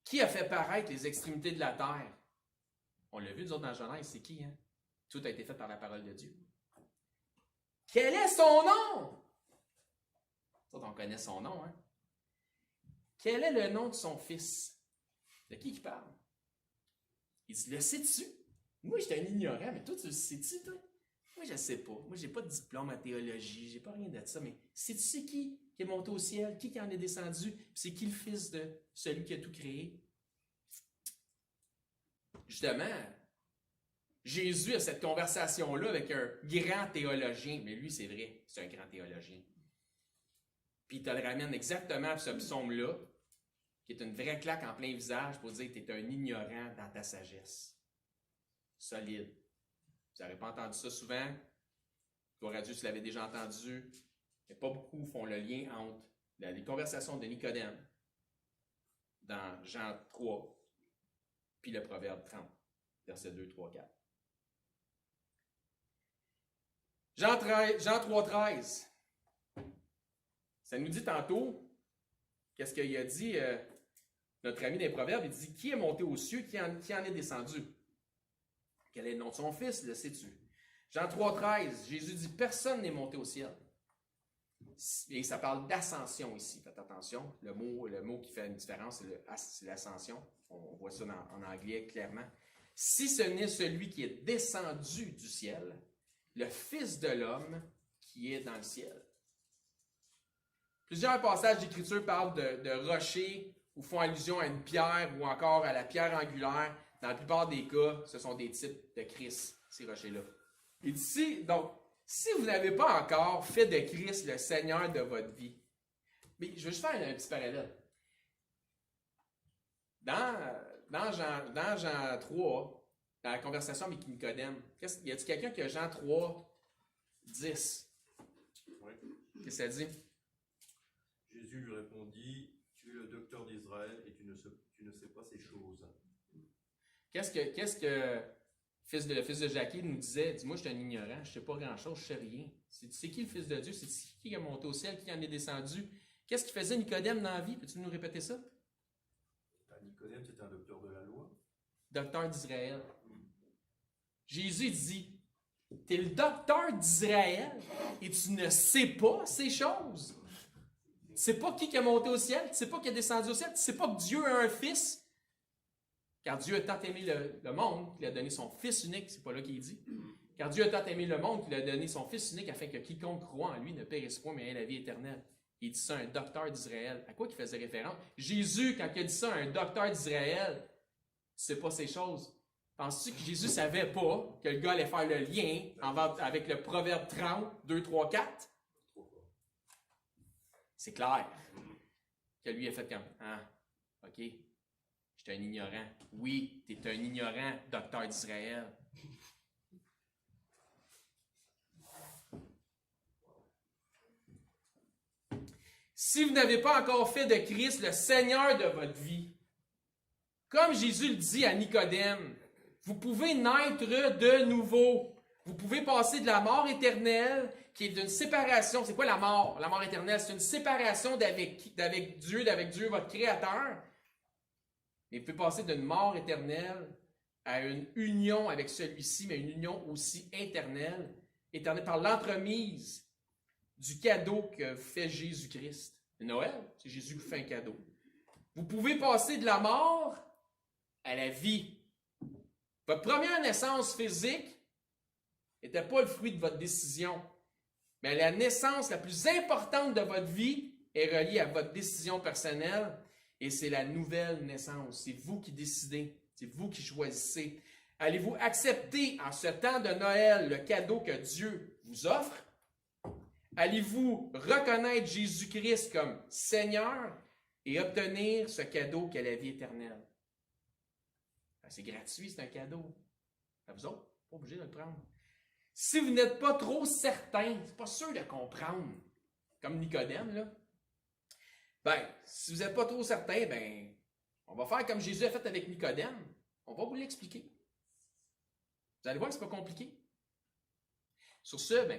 Qui a fait paraître les extrémités de la terre? On l'a vu, nous autres, dans Genèse, c'est qui, hein? Tout a été fait par la parole de Dieu. Quel est son nom? Ça, on connaît son nom, hein? Quel est le nom de son fils? De qui il parle? Il dit, le sais-tu? Moi, j'étais un ignorant, mais toi, tu le sais-tu, toi? Moi, je ne sais pas. Moi, je n'ai pas de diplôme en théologie, j'ai pas rien de ça, mais sais-tu qui est monté au ciel? Qui en est descendu? Puis c'est qui le fils de celui qui a tout créé? Justement, Jésus a cette conversation-là avec un grand théologien, mais lui, c'est vrai, c'est un grand théologien. Puis il te le ramène exactement à ce psaume-là, qui est une vraie claque en plein visage pour dire que tu es un ignorant dans ta sagesse. Solide. Vous n'aurez pas entendu ça souvent. Gloire à Dieu, si vous l'avez déjà entendu. Mais pas beaucoup font le lien entre les conversations de Nicodème dans Jean 3 puis le Proverbe 30, versets 2, 3, 4. Jean 3, 13. Ça nous dit tantôt, qu'est-ce qu'il a dit, notre ami des Proverbes, il dit, qui est monté aux cieux, qui en est descendu? Quel est le nom de son fils, le sais-tu? Jean 3, 13, Jésus dit, personne n'est monté au ciel. Et ça parle d'ascension ici, faites attention. Le mot qui fait une différence, c'est l'ascension. On voit ça en anglais clairement. Si ce n'est celui qui est descendu du ciel, le Fils de l'homme qui est dans le ciel. Plusieurs passages d'Écriture parlent de rochers ou font allusion à une pierre ou encore à la pierre angulaire. Dans la plupart des cas, ce sont des types de Christ, ces rochers-là. Il dit, donc, si vous n'avez pas encore fait de Christ le Seigneur de votre vie, mais je vais juste faire un petit parallèle. Dans Jean 3, dans la conversation avec Nicodème. Y a-t-il quelqu'un qui a Jean 3, 10? Oui. Qu'est-ce que ça dit? Jésus lui répondit, tu es le docteur d'Israël et tu ne sais pas ces choses. Qu'est-ce que le fils de Jacques nous disait? Dis-moi, je suis un ignorant, je ne sais pas grand-chose, je ne sais rien. C'est qui le fils de Dieu? C'est qui est monté au ciel, qui en est descendu? Qu'est-ce qu'il faisait Nicodème dans la vie? Peux-tu nous répéter ça? Nicodème, c'est un docteur de la loi. Docteur d'Israël. Jésus dit, tu es le docteur d'Israël et tu ne sais pas ces choses. Tu ne sais pas qui est monté au ciel, tu ne sais pas qui est descendu au ciel, tu ne sais pas que Dieu a un fils. Car Dieu a tant aimé le monde qu'il a donné son Fils unique, c'est pas là qu'il dit. Car Dieu a tant aimé le monde qu'il a donné son Fils unique afin que quiconque croit en lui ne périsse point, mais ait la vie éternelle. Il dit ça à un docteur d'Israël. À quoi il faisait référence? Jésus, quand il a dit ça à un docteur d'Israël, c'est pas ces choses. Penses-tu que Jésus savait pas que le gars allait faire le lien avec le Proverbe 30, 2, 3, 4? C'est clair. Que lui a fait comme, OK. Je suis un ignorant. Oui, tu es un ignorant, docteur d'Israël. Si vous n'avez pas encore fait de Christ le Seigneur de votre vie, comme Jésus le dit à Nicodème, vous pouvez naître de nouveau. Vous pouvez passer de la mort éternelle, qui est d'une séparation. C'est quoi la mort? La mort éternelle, c'est une séparation d'avec Dieu, votre Créateur. Et vous pouvez passer d'une mort éternelle à une union avec celui-ci, mais une union aussi éternelle par l'entremise du cadeau que fait Jésus-Christ. Noël, c'est Jésus qui vous fait un cadeau. Vous pouvez passer de la mort à la vie. Votre première naissance physique n'était pas le fruit de votre décision, mais la naissance la plus importante de votre vie est reliée à votre décision personnelle. Et c'est la nouvelle naissance. C'est vous qui décidez. C'est vous qui choisissez. Allez-vous accepter en ce temps de Noël le cadeau que Dieu vous offre? Allez-vous reconnaître Jésus-Christ comme Seigneur et obtenir ce cadeau qu'est la vie éternelle? C'est gratuit, c'est un cadeau. À vous autres, pas obligé de le prendre. Si vous n'êtes pas trop certain, c'est pas sûr de comprendre, comme Nicodème, là, si vous n'êtes pas trop certain, on va faire comme Jésus a fait avec Nicodème. On va vous l'expliquer. Vous allez voir que ce n'est pas compliqué. Sur ce, je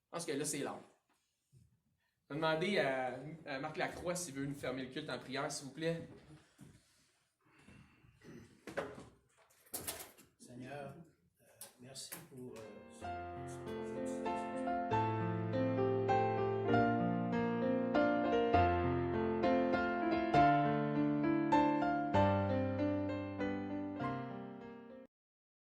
pense que là, c'est l'heure. Je vais demander à Marc Lacroix s'il veut nous fermer le culte en prière, s'il vous plaît. Seigneur, merci